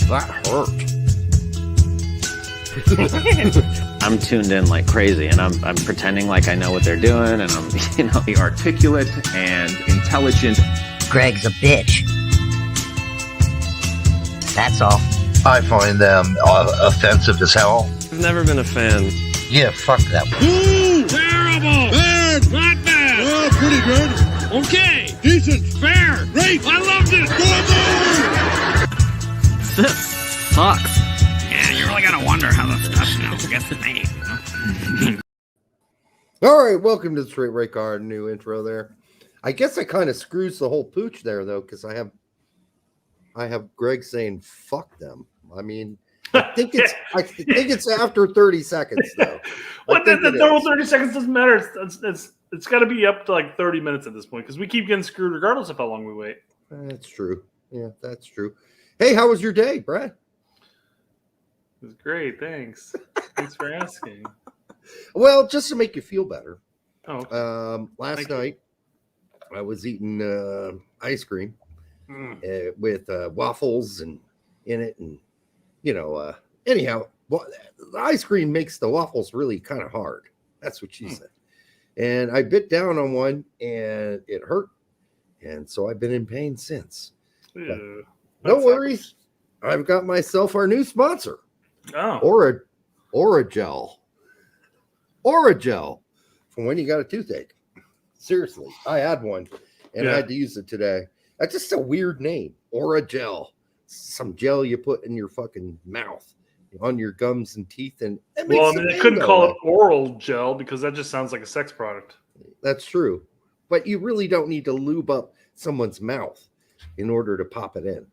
That hurt. I'm tuned in like crazy, and I'm pretending like I know what they're doing, and I'm articulate and intelligent. Greg's a bitch. That's all. I find them offensive as hell. I've never been a fan. Yeah, fuck that. Terrible! Bad! Not bad! Oh, pretty good. Okay! Decent. Fair! Great! I loved it! This sucks. Yeah, you really gotta wonder how the stuff gets made. All right, welcome to the Straight Right Guard. New intro there. I guess I kind of screws the whole pooch there though, because I have Greg saying "fuck them." I mean, I think it's after 30 seconds though. What the total 30 seconds doesn't matter. It's got to be up to like 30 minutes at this point because we keep getting screwed regardless of how long we wait. That's true. Yeah, that's true. Hey, how was your day, Brad? It was great. Thanks. Thanks for asking. Well, just to make you feel better. Oh. Last night I was eating ice cream with waffles and in it, and anyhow, the ice cream makes the waffles really kind of hard. That's what she said. And I bit down on one, and it hurt, and so I've been in pain since. No worries, I've got myself our new sponsor. Oh, Oragel from when you got a toothache. Seriously, I had one, and I had to use it today. That's just a weird name, Oragel. Some gel you put in your fucking mouth, on your gums and teeth, and they couldn't call it oral gel because that just sounds like a sex product. That's true, but you really don't need to lube up someone's mouth in order to pop it in.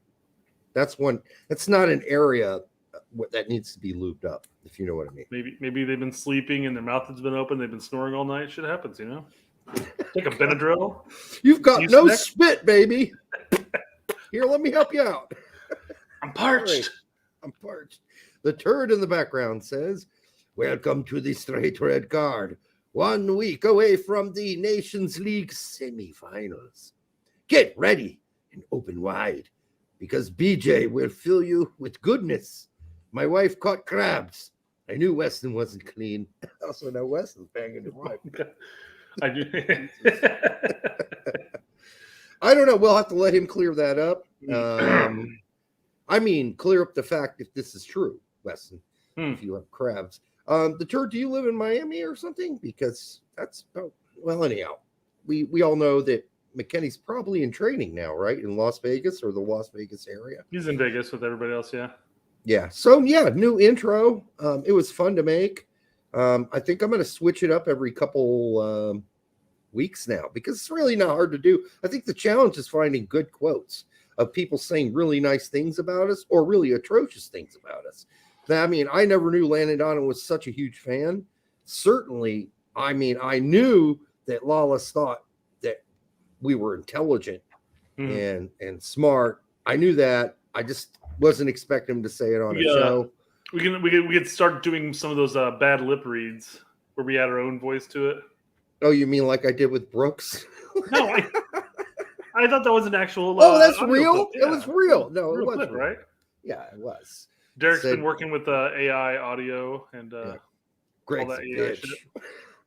That's not an area that needs to be lubed up, if you know what I mean. Maybe they've been sleeping and their mouth has been open. They've been snoring all night. Shit happens, Take a Benadryl. You've got no spit, baby. Here, let me help you out. I'm parched. Right. I'm parched. The turd in the background says, "Welcome to the Straight Red Guard. 1 week away from the Nations League semifinals. Get ready and open wide, because BJ will fill you with goodness. My wife caught crabs. I knew Weston wasn't clean." I also know Weston's banging his wife. I do. I don't know. We'll have to let him clear that up. Clear up the fact if this is true, Weston, if you have crabs. The turd, do you live in Miami or something? Because anyhow, we all know that McKenny's probably in training now, right? In Las Vegas or the Las Vegas area. He's in Vegas with everybody else, yeah. Yeah. So, new intro. It was fun to make. I think I'm going to switch it up every couple weeks now because it's really not hard to do. I think the challenge is finding good quotes of people saying really nice things about us or really atrocious things about us. I never knew Landon Donovan was such a huge fan. Certainly, I knew that Lawless thought that we were intelligent and smart. I knew that. I just wasn't expecting him to say it on a show. We could start doing some of those bad lip reads where we add our own voice to it. Oh, you mean like I did with Brooks? No, I thought that was an actual. That's real. Yeah. It was real. No, it wasn't. Right? Yeah, it was. Derek's been working with AI audio and Greg's all that a AI bitch. shit.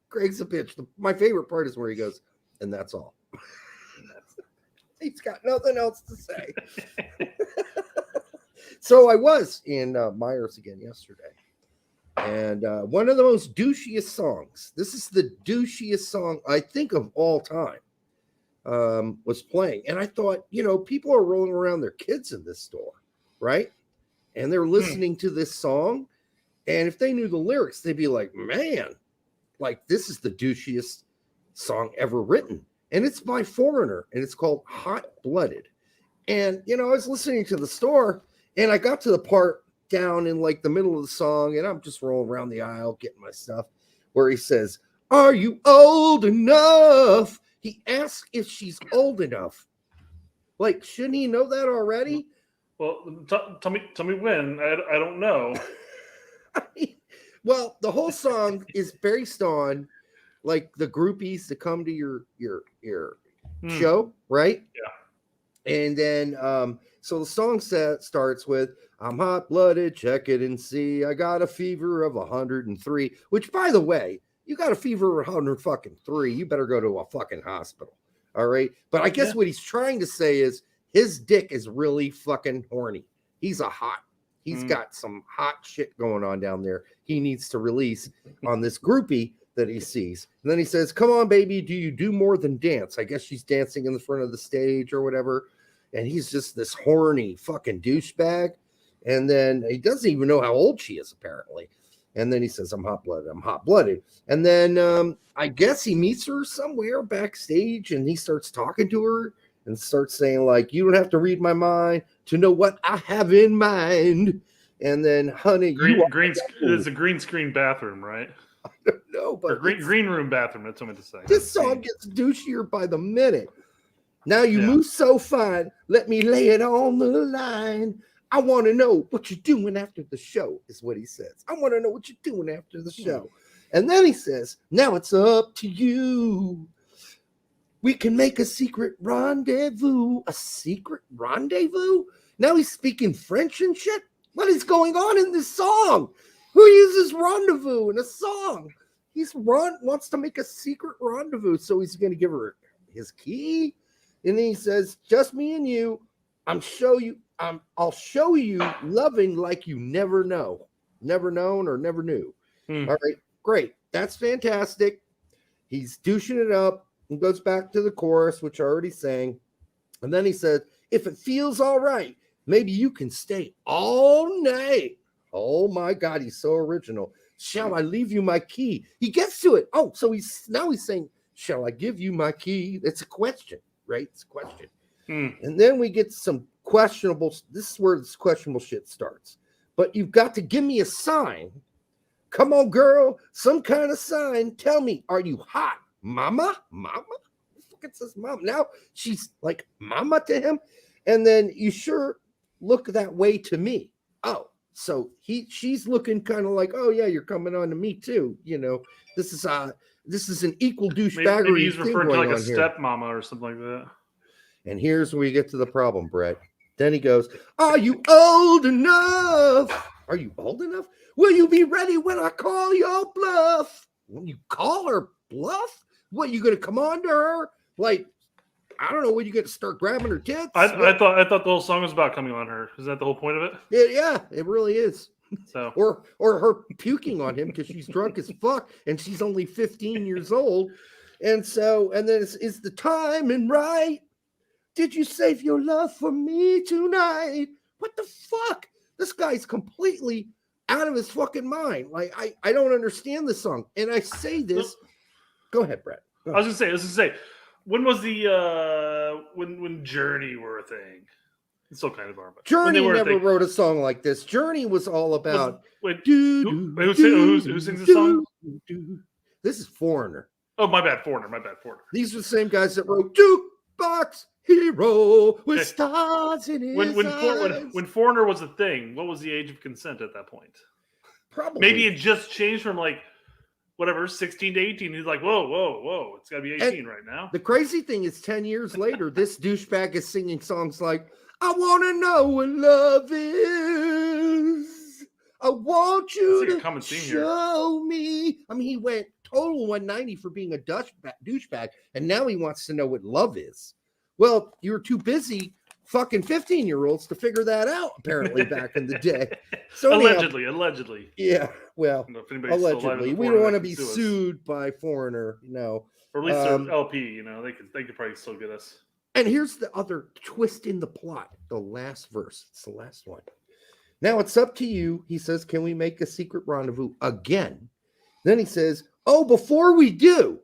Greg's a bitch. My favorite part is where he goes, "And that's all." He's got nothing else to say. So I was in Myers again yesterday, and one of the most douchiest songs. This is the douchiest song I think of all time. Was playing, and I thought, people are rolling around their kids in this store, right? And they're listening to this song, and if they knew the lyrics, they'd be like, "Man, like this is the douchiest song ever written." And it's by Foreigner, and it's called "Hot Blooded." And I was listening to the store, and I got to the part down in like the middle of the song, and I'm just rolling around the aisle getting my stuff, where he says, "Are you old enough?" He asks if she's old enough. Like, shouldn't he know that already? Well, tell me when. I don't know. Well, the whole song is based on like the groupies that come to your show, right? Yeah. And then, so the song starts with, I'm hot-blooded, check it and see. I got a fever of 103, which, by the way, you got a fever of 103. You better go to a fucking hospital. All right. But I guess what he's trying to say is his dick is really fucking horny. He's got some hot shit going on down there. He needs to release on this groupie that he sees. And then he says, come on, baby, do you do more than dance? I guess she's dancing in the front of the stage or whatever. And he's just this horny fucking douchebag. And then he doesn't even know how old she is, apparently. And then he says, I'm hot-blooded. And then I guess he meets her somewhere backstage and he starts talking to her and starts saying, like, you don't have to read my mind to know what I have in mind. And then, honey, it's a green screen bathroom, right? I don't know, but or green room bathroom. That's what I meant to say. This song gets douchier by the minute. Now you move so fine. Let me lay it on the line. I want to know what you're doing after the show, is what he says. I want to know what you're doing after the show. And then he says, now it's up to you. We can make a secret rendezvous. A secret rendezvous? Now he's speaking French and shit? What is going on in this song? Who uses rendezvous in a song? Wants to make a secret rendezvous, so he's going to give her his key. And then he says, just me and you. I'll show you loving like you never know. Never known or never knew. All right, great. That's fantastic. He's douching it up and goes back to the chorus, which I already sang. And then he said, if it feels all right, maybe you can stay all night. Oh my God, he's so original. Shall I leave you my key? He gets to it. Oh, so he's saying, shall I give you my key? It's a question, right? It's a question. And then we get some questionable. This is where this questionable shit starts. But you've got to give me a sign. Come on, girl, some kind of sign. Tell me, are you hot, mama? Mama? What the fuck it says mama? Now she's like mama to him. And then you sure look that way to me. Oh. So she's looking kind of like, oh yeah, you're coming on to me too. You know, this is an equal douchebaggery. Maybe he's referring to like a here. stepmama or something like that. And here's where you get to the problem, Brett. Then he goes, are you old enough? Are you old enough? Will you be ready when I call your bluff? When you call her bluff? What, you going to come on to her? Like, I don't know when you get to start grabbing her tits. I thought the whole song was about coming on her. Is that the whole point of it? Yeah, it really is. So or her puking on him because she's drunk as fuck and she's only 15 years old. And then is the timing right? Did you save your love for me tonight? What the fuck? This guy's completely out of his fucking mind. Like, I don't understand this song. And I say this. Go ahead, Brett. Go ahead. I was gonna say. When was the when Journey were a thing? It's still kind of are, but Journey never wrote a song like this. Journey was all about who sings this song? This is Foreigner. Oh, my bad, Foreigner. These are the same guys that wrote Jukebox Hero with stars in his eyes. When Foreigner was a thing, what was the age of consent at that point? Probably maybe it just changed from like whatever, 16 to 18. He's like, whoa. It's got to be 18 right now. The crazy thing is 10 years later, this douchebag is singing songs like, I want to know what love is. I want you to show me. I mean, he went total 190 for being a douchebag, and now he wants to know what love is. Well, you were too busy fucking 15-year-olds to figure that out, apparently, back in the day. So Allegedly. Yeah, well, allegedly. We don't want to be sued by Foreigner, no. Or at least their LP, you know, they could probably still get us. And here's the other twist in the plot, the last verse. It's the last one. Now it's up to you. He says, can we make a secret rendezvous again? Then he says, oh, before we do,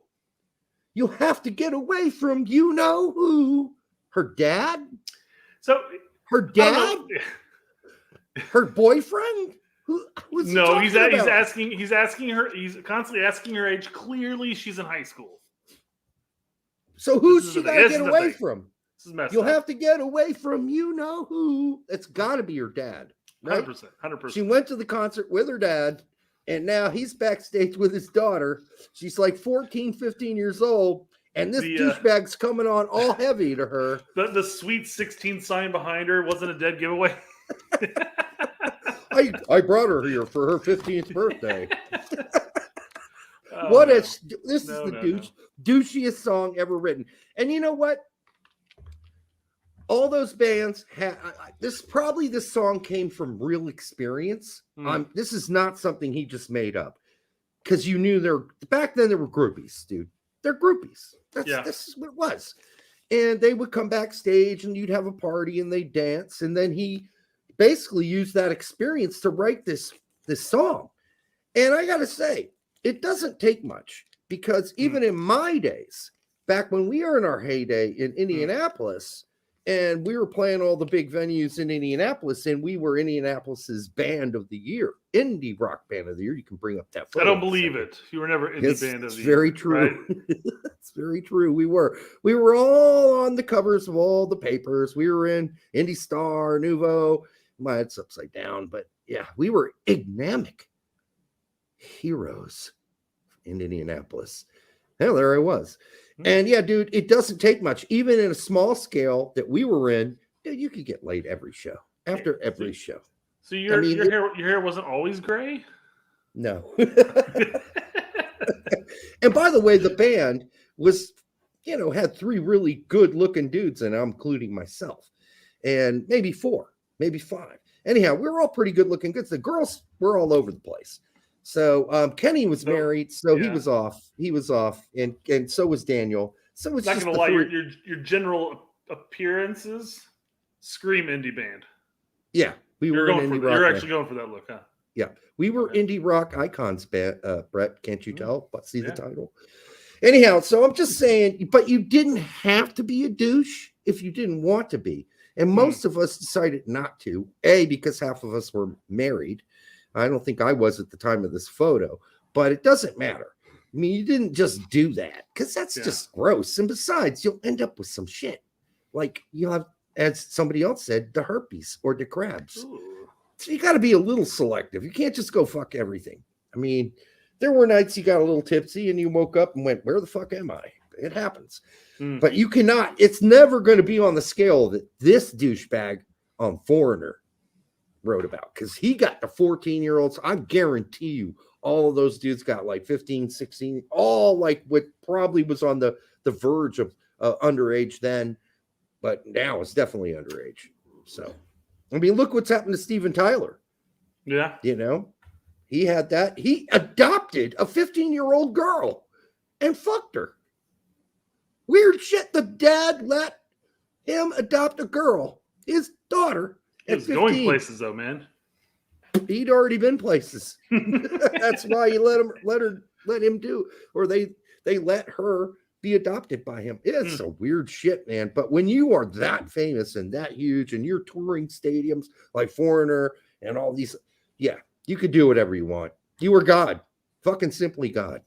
you'll have to get away from you know who. Her dad? So her dad? Her boyfriend? Who's no, he's asking her. He's constantly asking her age. Clearly, she's in high school. So who's she got to get away from? This is messed You'll up. have to get away from you know who. It's got to be her dad, right? 100%. She went to the concert with her dad, and now he's backstage with his daughter. She's like 14, 15 years old, And this douchebag's coming on all heavy to her. The Sweet 16 sign behind her wasn't a dead giveaway. I brought her here for her 15th birthday. This is the douchiest song ever written. And you know what? All those bands had this song came from real experience. This is not something he just made up. Because you knew back then there were groupies, dude. They're groupies. This is what it was. And they would come backstage and you'd have a party and they'd dance. And then he basically used that experience to write this song. And I got to say, it doesn't take much because even in my days, back when we were in our heyday in Indianapolis, and we were playing all the big venues in Indianapolis, and we were Indianapolis's band of the year, indie rock band of the year. You can bring up that photo. I don't believe it. You were never indie band of the year. It's very true. Right? It's very true. We were all on the covers of all the papers. We were in Indie Star, Nouveau. My head's upside down, but yeah, we were Ignamic heroes in Indianapolis. Hell, there I was. And yeah, dude, it doesn't take much. Even in a small scale that we were in, dude, you could get laid every show, after every show. So your hair wasn't always gray? No. And by the way, the band was, had 3 really good looking dudes, and I'm including myself, and maybe 4, maybe 5. Anyhow, we were all pretty good looking goods. The girls were all over the place. So Kenny was married, so he was off. He was off, and so was Daniel. So it's not just gonna lie, your general appearances scream indie band. Yeah, You're actually going for that look, huh? Yeah, we were indie rock icons, Brett. Can't you tell? But see the title. Anyhow, so I'm just saying, but you didn't have to be a douche if you didn't want to be, and most of us decided not to. Because half of us were married. I don't think I was at the time of this photo, but it doesn't matter. I mean, you didn't just do that because that's just gross. And besides, you'll end up with some shit. Like you'll have, as somebody else said, the herpes or the crabs. Ooh. So you got to be a little selective. You can't just go fuck everything. I mean, there were nights you got a little tipsy and you woke up and went, where the fuck am I? It happens. But you cannot, it's never going to be on the scale that this douchebag on Foreigner wrote about, because he got the 14-year-olds. I guarantee you all of those dudes got like 15, 16, all like what probably was on the verge of underage then, but now it's definitely underage. So, I mean, look what's happened to Steven Tyler. Yeah. He had that. He adopted a 15-year-old girl and fucked her. Weird shit. The dad let him adopt a girl, his daughter. He was going places though, man. He'd already been places. That's why he let him do, or they let her be adopted by him. It's a weird shit, man. But when you are that famous and that huge, and you're touring stadiums like Foreigner and all these, you could do whatever you want. You were God, fucking simply God,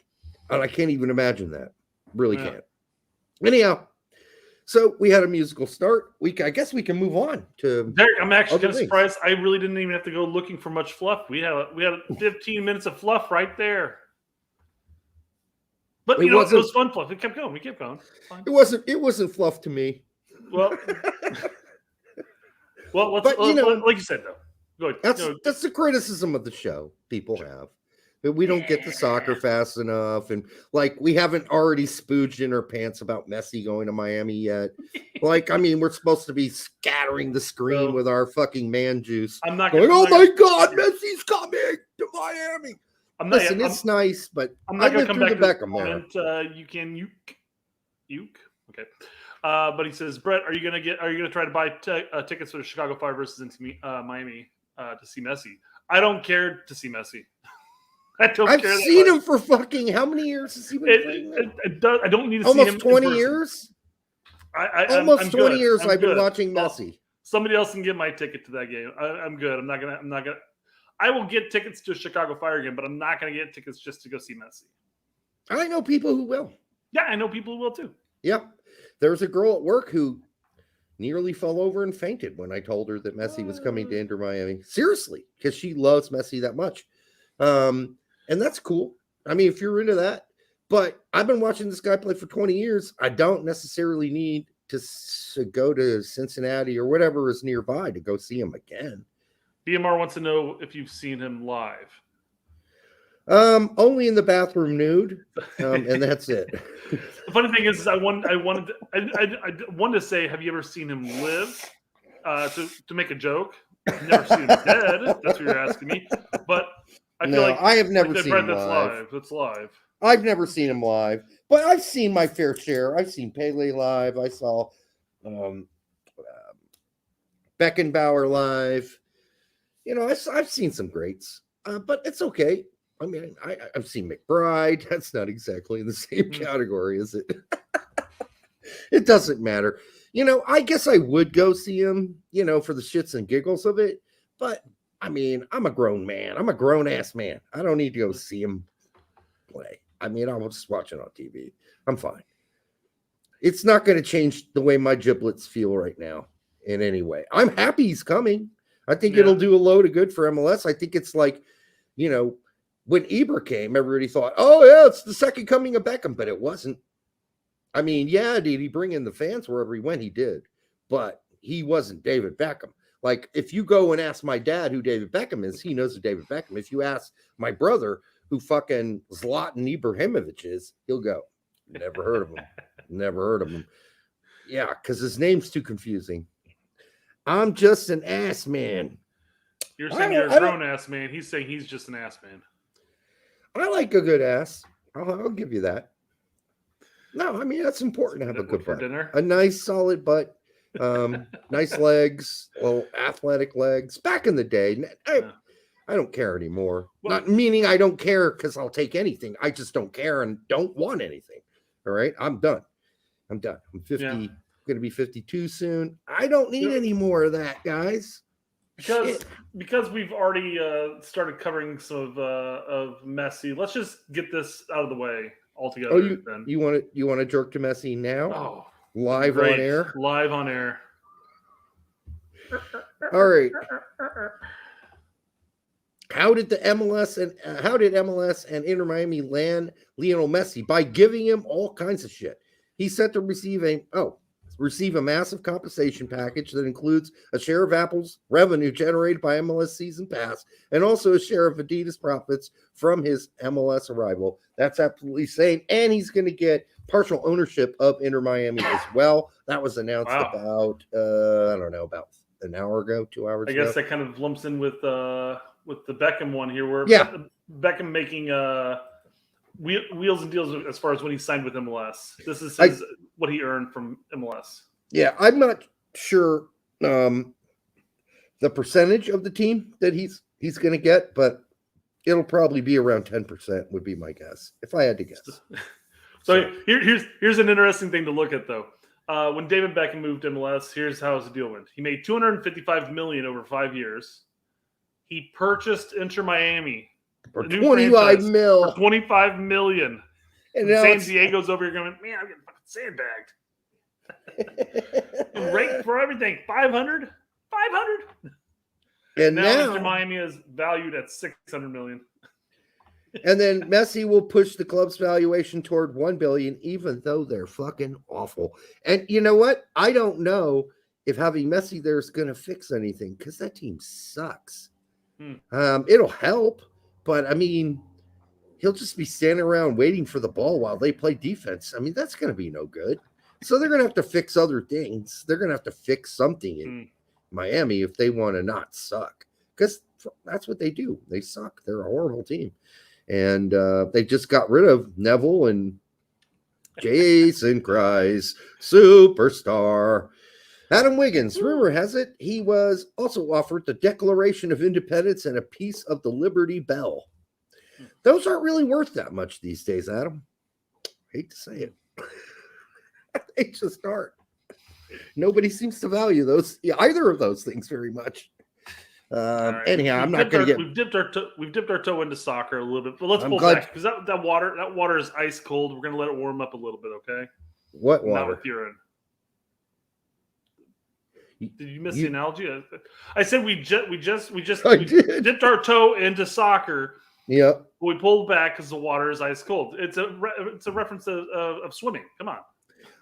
and I can't even imagine that. Really can't. Anyhow. So we had a musical start. I guess we can move on to. Derek, I'm actually kind of surprised. I really didn't even have to go looking for much fluff. We had 15 minutes of fluff right there. But it was fun fluff. It kept going. We kept going. Fine. It wasn't fluff to me. Well, like you said though. Go ahead. That's the criticism of the show people have. We don't get to soccer fast enough, and like we haven't already spooged in our pants about Messi going to Miami yet. Like, I mean, we're supposed to be scattering the screen with our fucking man juice. I'm not going. My God, Messi's coming to Miami. It's nice, but I'm not going to come back to the comment. You can uke. Okay. But he says, Brett, are you going to try to buy tickets for the Chicago Fire versus into Miami to see Messi? I don't care to see Messi. I've seen him for fucking how many years has he been playing? I don't need to almost see him 20 years. Almost 20 years I've been watching Messi. Somebody else can get my ticket to that game. I'm good. I'm not gonna. I will get tickets to a Chicago Fire game, but I'm not gonna get tickets just to go see Messi. I know people who will. Yeah, I know people who will too. Yep. There was a girl at work who nearly fell over and fainted when I told her that Messi was coming to Inter Miami. Seriously, because she loves Messi that much. And that's cool. I mean, if you're into that, But I've been watching this guy play for 20 years. I don't necessarily need to go to Cincinnati or whatever is nearby to go see him again. BMR wants to know if you've seen him live. Only in the bathroom nude, and that's it. The funny thing is, I wanted to say, have you ever seen him live? To make a joke. I've never seen him dead. That's what you're asking me. But I feel like I have never seen him that's live. That's live. I've never seen him live, but I've seen my fair share. I've seen Pele live. I saw Beckenbauer live. You know, I've seen some greats, but it's okay. I mean, I've seen McBride. That's not exactly in the same category, is it? It doesn't matter. You know, I guess I would go see him, you know, for the shits and giggles of it. But, I mean, I'm a grown man. I'm a grown-ass man. I don't need to go see him play. I mean, I'll just watch it on TV. I'm fine. It's not going to change the way my giblets feel right now in any way. I'm happy he's coming. I think it'll do a load of good for MLS. I think it's like, you know, when Eber came, everybody thought, oh, yeah, it's the second coming of Beckham, but it wasn't. I mean, yeah, did he bring in the fans wherever he went? He did, but he wasn't David Beckham. Like, if you go and ask my dad who David Beckham is, he knows who David Beckham is. If you ask my brother who fucking Zlatan Ibrahimovic is, he'll go, never heard of him. Never heard of him. Yeah, because his name's too confusing. I'm just an ass man. You're saying you're a grown ass man. He's saying he's just an ass man. I like a good ass. I'll give you that. No, I mean, that's important to have a good butt. Dinner? A nice, solid butt. Nice legs. Well, athletic legs. Back in the day, I don't care anymore. Well, not meaning I don't care because I'll take anything. I just don't care and don't want anything. All right? I'm done. I'm 50. Yeah. Going to be 52 soon. I don't need any more of that, guys. Because we've already started covering some of Messi. Let's just get this out of the way altogether. Oh, you want to jerk to Messi now? Oh, live on air. Live on air. All right. How did MLS and Inter Miami land Lionel Messi? By giving him all kinds of shit. He's set to receive a massive compensation package that includes a share of Apple's revenue generated by MLS season pass and also a share of Adidas profits from his MLS arrival. That's absolutely insane. And he's going to get partial ownership of Inter Miami as well. That was announced about about an hour ago, 2 hours ago. I guess that kind of lumps in with the Beckham one here, where Beckham making wheels and deals as far as when he signed with MLS. This is what he earned from MLS. Yeah, I'm not sure the percentage of the team that he's going to get, but it'll probably be around 10% would be my guess, if I had to guess. So here's an interesting thing to look at, though. When David Beckham moved to MLS, here's how his deal went. He made $255 million over 5 years. He purchased Inter Miami for $25 million. For $25 million. And San Diego's over here going, man, I'm getting fucking sandbagged. And rate for everything, 500. And now Inter Miami is valued at $600 million. And then Messi will push the club's valuation toward $1 billion, even though they're fucking awful. And you know what? I don't know if having Messi there is going to fix anything because that team sucks. It'll help, but I mean, he'll just be standing around waiting for the ball while they play defense. I mean, that's going to be no good. So they're going to have to fix other things. They're going to have to fix something in Miami if they want to not suck, because that's what they do. They suck. They're a horrible team. And they just got rid of Neville and Jason Kreis, superstar. Adam Wiggins, rumor has it, he was also offered the Declaration of Independence and a piece of the Liberty Bell. Those aren't really worth that much these days, Adam. Hate to say it. They just aren't. Nobody seems to value either of those things very much. Right. Anyhow, I'm not going to get. We've dipped our toe into soccer a little bit, but let's pull back because that water is ice cold. We're going to let it warm up a little bit, okay? What water? Not with urine. Did you miss the analogy? I said we dipped our toe into soccer, Yep. We pulled back because the water is ice cold. It's a reference of swimming. Come on.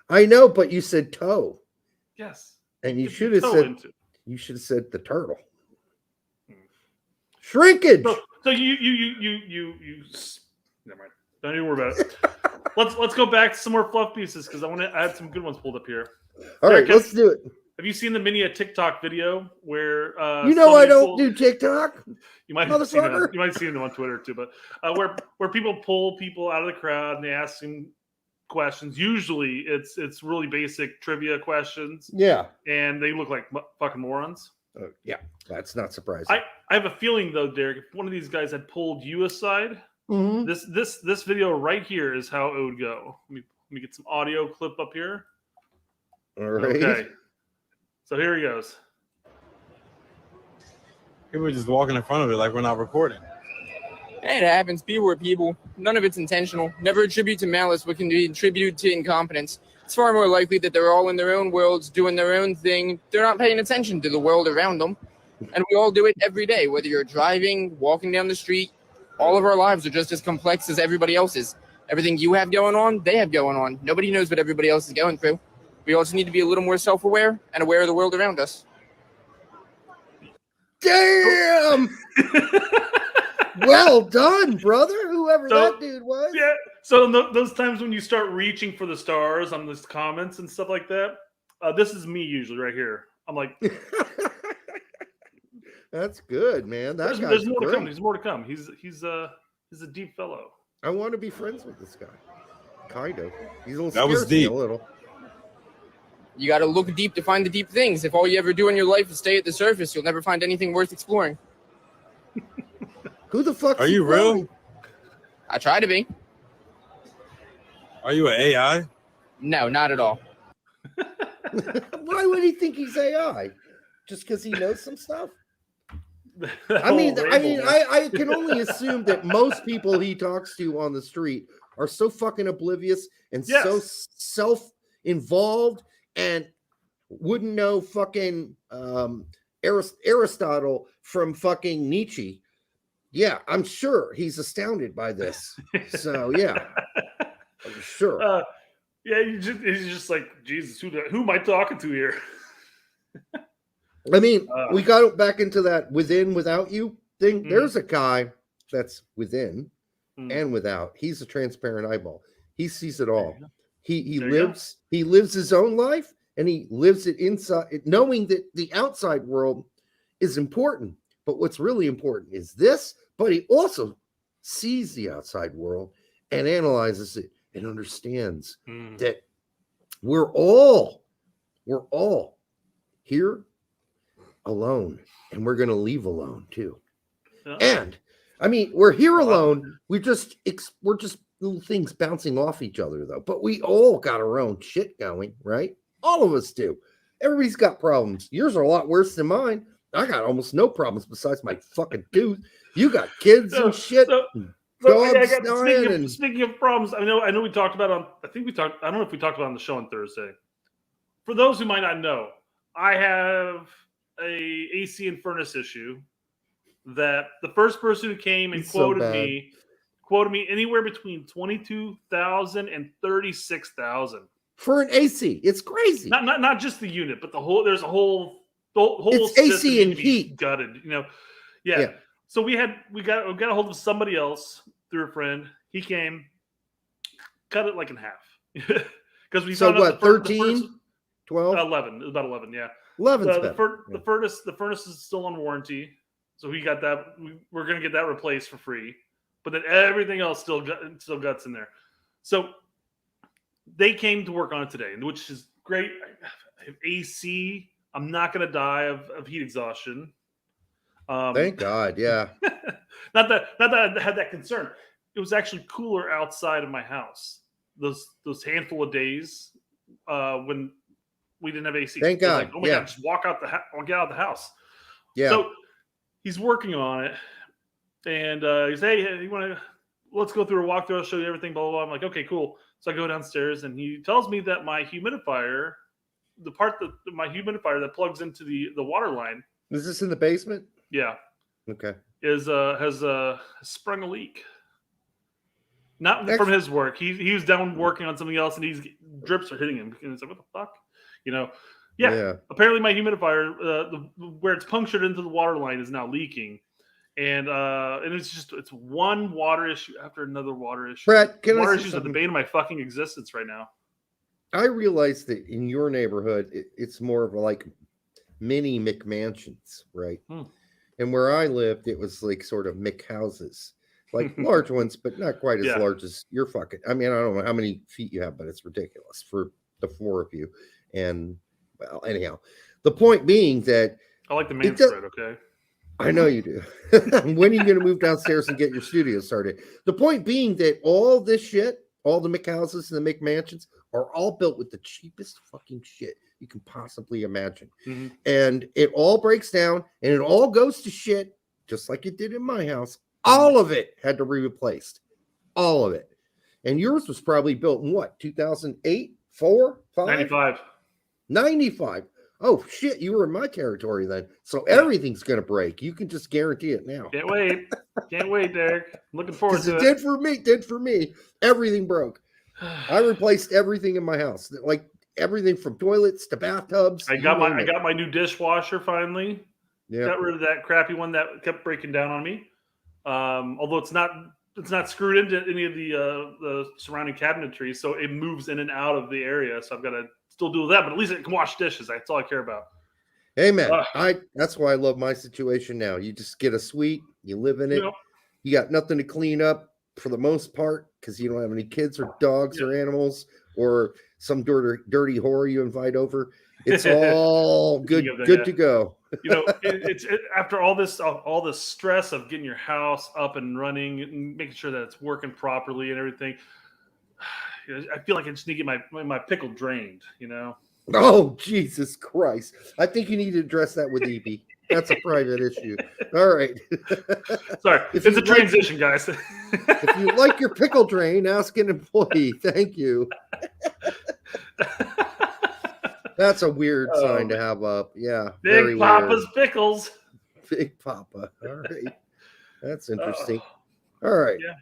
I know, but you said toe, Yes. and you Get should your have toe said into it. you should have said the turtle. Shrinkage. So you never mind. Don't even worry about it. Let's go back to some more fluff pieces because I had some good ones pulled up here. All right, let's do it. Have you seen the mini TikTok video where I don't do TikTok. You might have seen it. You might have seen it on Twitter too, but where people pull people out of the crowd and they ask them questions. Usually, it's really basic trivia questions. Yeah, and they look like fucking morons. Yeah, that's not surprising. I have a feeling though, Derek, if one of these guys had pulled you aside, this video right here is how it would go. Let me get some audio clip up here. All right. Okay. So here he goes. People are just walking in front of it like we're not recording. Hey, it happens. B-word people. None of it's intentional. Never attribute to malice what can be attributed to incompetence. It's far more likely that they're all in their own worlds, doing their own thing. They're not paying attention to the world around them. And we all do it every day, whether you're driving, walking down the street. All of our lives are just as complex as everybody else's. Everything you have going on, they have going on. Nobody knows what everybody else is going through. We also need to be a little more self-aware and aware of the world around us. Damn! Well done, brother. Whoever that dude was. Yeah. So those times when you start reaching for the stars on these comments and stuff like that, this is me usually right here. I'm like, that's good, man. There's more to come. There's more to come. He's a deep fellow. I want to be friends with this guy. Kind of. He's a little. That was deep. A little. You got to look deep to find the deep things. If all you ever do in your life is stay at the surface, you'll never find anything worth exploring. Who the fuck are you real? I try to be. Are you an AI? No, not at all. Why would he think he's AI? Just because he knows some stuff? I can only assume that most people he talks to on the street are so fucking oblivious and so self-involved and wouldn't know fucking Aristotle from fucking Nietzsche. Yeah, I'm sure he's astounded by this. So yeah, I'm sure. Yeah, he's just like, Jesus, who am I talking to here? I mean, we got back into that within, without you thing. Mm-hmm. There's a guy that's within and without. He's a transparent eyeball. He sees it all. He lives his own life and he lives it inside, knowing that the outside world is important. But what's really important is this, but he also sees the outside world and analyzes it and understands that we're all here alone, and we're going to leave alone too. Yeah. And I mean, we're here alone. We're just little things bouncing off each other, though. But we all got our own shit going, right? All of us do. Everybody's got problems. Yours are a lot worse than mine. I got almost no problems besides my fucking tooth. You got kids and shit. Speaking of problems, I know we talked about I don't know if we talked about on the show on Thursday. For those who might not know, I have a AC and furnace issue that the first person who came and quoted me anywhere between 22,000 and 36,000 for an AC. It's crazy. Not just the unit, but the whole it's AC and heat gutted. Yeah. So we got a hold of somebody else through a friend. He came, cut it like in half because we found out 13, 12, 11. It was about 11. Yeah, 11. The furnace is still on warranty, so we got that. We're gonna get that replaced for free. But then everything else still guts in there. So they came to work on it today, which is great. I have AC. I'm not gonna die of heat exhaustion. Thank God, yeah. not that I had that concern. It was actually cooler outside of my house. Those handful of days when we didn't have AC. Thank God. Like, oh my God, just get out of the house. Yeah. So he's working on it, and he's hey, you want to? Let's go through a walkthrough. I'll show you everything. Blah blah blah. I'm like, okay, cool. So I go downstairs, and he tells me that my humidifier, my humidifier that plugs into the water line. Is this in the basement? Yeah. Okay. has sprung a leak. Not from his work. He was down working on something else, and drips are hitting him. And it's like, what the fuck? Yeah. Apparently, my humidifier, where it's punctured into the water line, is now leaking, and it's one water issue after another water issue. Brett, water issues are the bane of my fucking existence right now. I realize that in your neighborhood, it's more of like mini McMansions, right? And where I lived, it was like sort of McHouses, like large ones, but not quite as large as your fucking. I mean, I don't know how many feet you have, but it's ridiculous for the four of you. And well, anyhow, the point being that I like the man spread. Okay, I know you do. When are you going to move downstairs and get your studio started? The point being that all this shit, all the McHouses and the McMansions, are all built with the cheapest fucking shit you can possibly imagine. And it all breaks down and it all goes to shit, just like it did in my house. All of it had to be replaced. All of it. And yours was probably built in what, 2008, 4, 5? 95. Oh, shit. You were in my territory then. So everything's going to break. You can just guarantee it now. Can't wait. Can't wait, Derek. I'm looking forward to it. Did for me. Everything broke. I replaced everything in my house, like everything from toilets to bathtubs. I got my new dishwasher finally. Yeah. Got rid of that crappy one that kept breaking down on me. Although it's not screwed into any of the surrounding cabinetry, so it moves in and out of the area. So I've got to still do that, but at least it can wash dishes. That's all I care about. Amen. That's why I love my situation now. You just get a suite, you live in it. You got nothing to clean up for the most part because you don't have any kids or dogs or animals or some dirty whore you invite over. It's all good to go. It's after all this stress of getting your house up and running and making sure that it's working properly and everything. I feel like I just need to get my pickle drained. Oh, Jesus Christ! I think you need to address that with EB. That's a private issue. All right. Sorry, it's a transition, guys. If you like your pickle drain, ask an employee. Thank you. That's a weird sign to have up. Yeah. Big Papa's weird. Pickles. Big Papa. All right. That's interesting. All right. Yeah.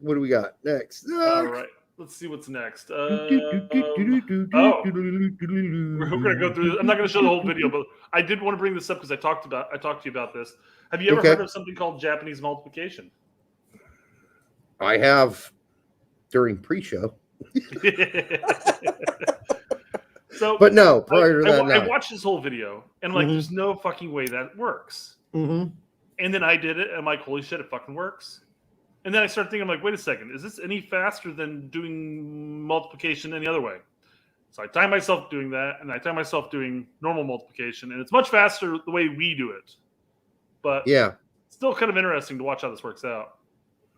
What do we got next? All right. Let's see what's next. We're going to go through this. I'm not going to show the whole video, but I did want to bring this up because I talked to you about this. Have you ever heard of something called Japanese multiplication? I have during pre-show. But no, prior to that, I watched this whole video and I'm like, there's no fucking way that works. And then I did it and I'm like, holy shit, it fucking works. And then I started thinking, I'm like, wait a second, is this any faster than doing multiplication any other way? So I time myself doing that, and I time myself doing normal multiplication, and it's much faster the way we do it. But still kind of interesting to watch how this works out.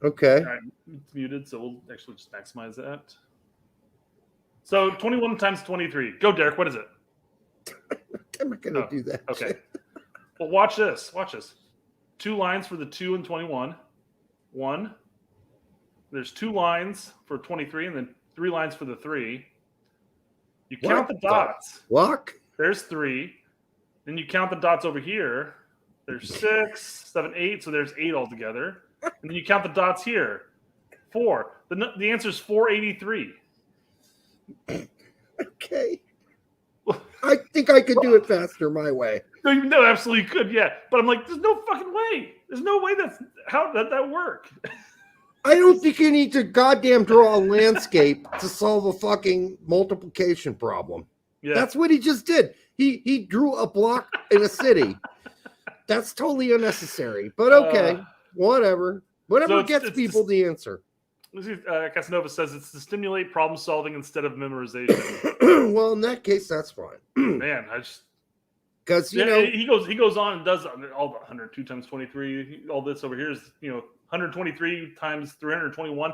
Okay. All right, it's muted, so we'll actually just maximize that. So 21 times 23. Go, Derek. What is it? I'm not going to do that. Okay. Well, watch this. Watch this. 2 lines for the 2 and 21. 1. There's 2 lines for 23, and then 3 lines for the 3. You count the dots. Walk. There's 3. Then you count the dots over here. There's 6, 7, 8. So there's 8 altogether. And then you count the dots here. 4. The answer is 483. Okay. I think I could do it faster my way. No, absolutely could, yeah. But I'm like, there's no fucking way. There's no way that work. I don't think you need to goddamn draw a landscape to solve a fucking multiplication problem. Yeah. That's what he just did. He drew a block in a city. That's totally unnecessary. But okay, whatever. Whatever gets people the answer. Casanova says it's to stimulate problem solving instead of memorization. Well, in that case, that's fine. Man, I just because he goes on and does all the 102 times 23. All this over here is 123 times 321,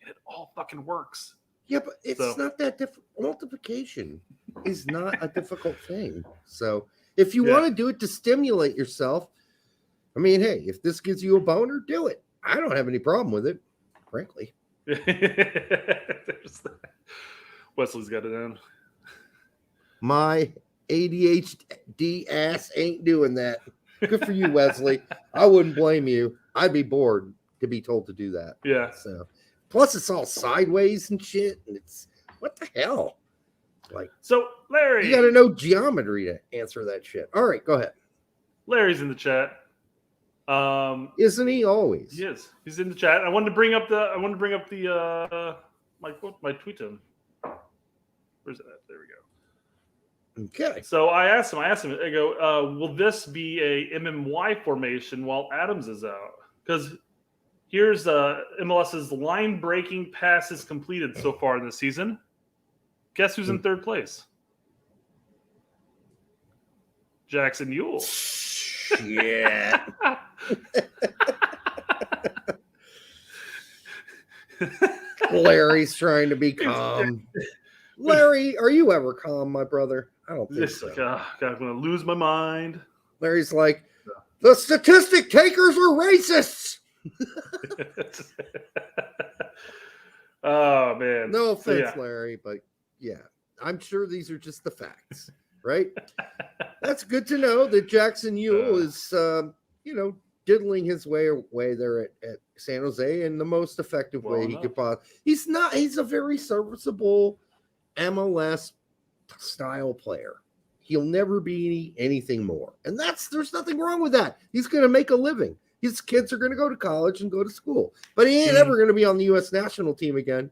and it all fucking works. Yeah, but it's not that difficult. Multiplication is not a difficult thing. So if you want to do it to stimulate yourself, I mean, hey, if this gives you a boner, do it. I don't have any problem with it, frankly. Wesley's got it down. My ADHD ass ain't doing that. Good for you, Wesley. I wouldn't blame you. I'd be bored to be told to do that. Yeah. So, plus it's all sideways and shit, and it's what the hell? Like, so Larry, you got to know geometry to answer that shit. All right, go ahead. Larry's in the chat. Isn't he always? He is. He's in the chat. I wanted to bring up the my tweet to him. Where's it at? There we go. Okay. So I asked him. I go, will this be a MMY formation while Adams is out? Because here's MLS's line-breaking passes completed so far in the season. Guess who's in third place? Jackson Ewell. Yeah. Larry's trying to be calm. Larry, are you ever calm, my brother? I don't think so. Like, God, I'm going to lose my mind. Larry's like, the statistic takers are racists. Oh, man. No offense, Larry, but yeah, I'm sure these are just the facts, right? That's good to know that Jackson Ewell is, diddling his way there at San Jose in the most effective way he could possibly. He's a very serviceable MLS style player. He'll never be anything more. And there's nothing wrong with that. He's going to make a living. His kids are going to go to college and go to school. But he ain't ever going to be on the U.S. national team again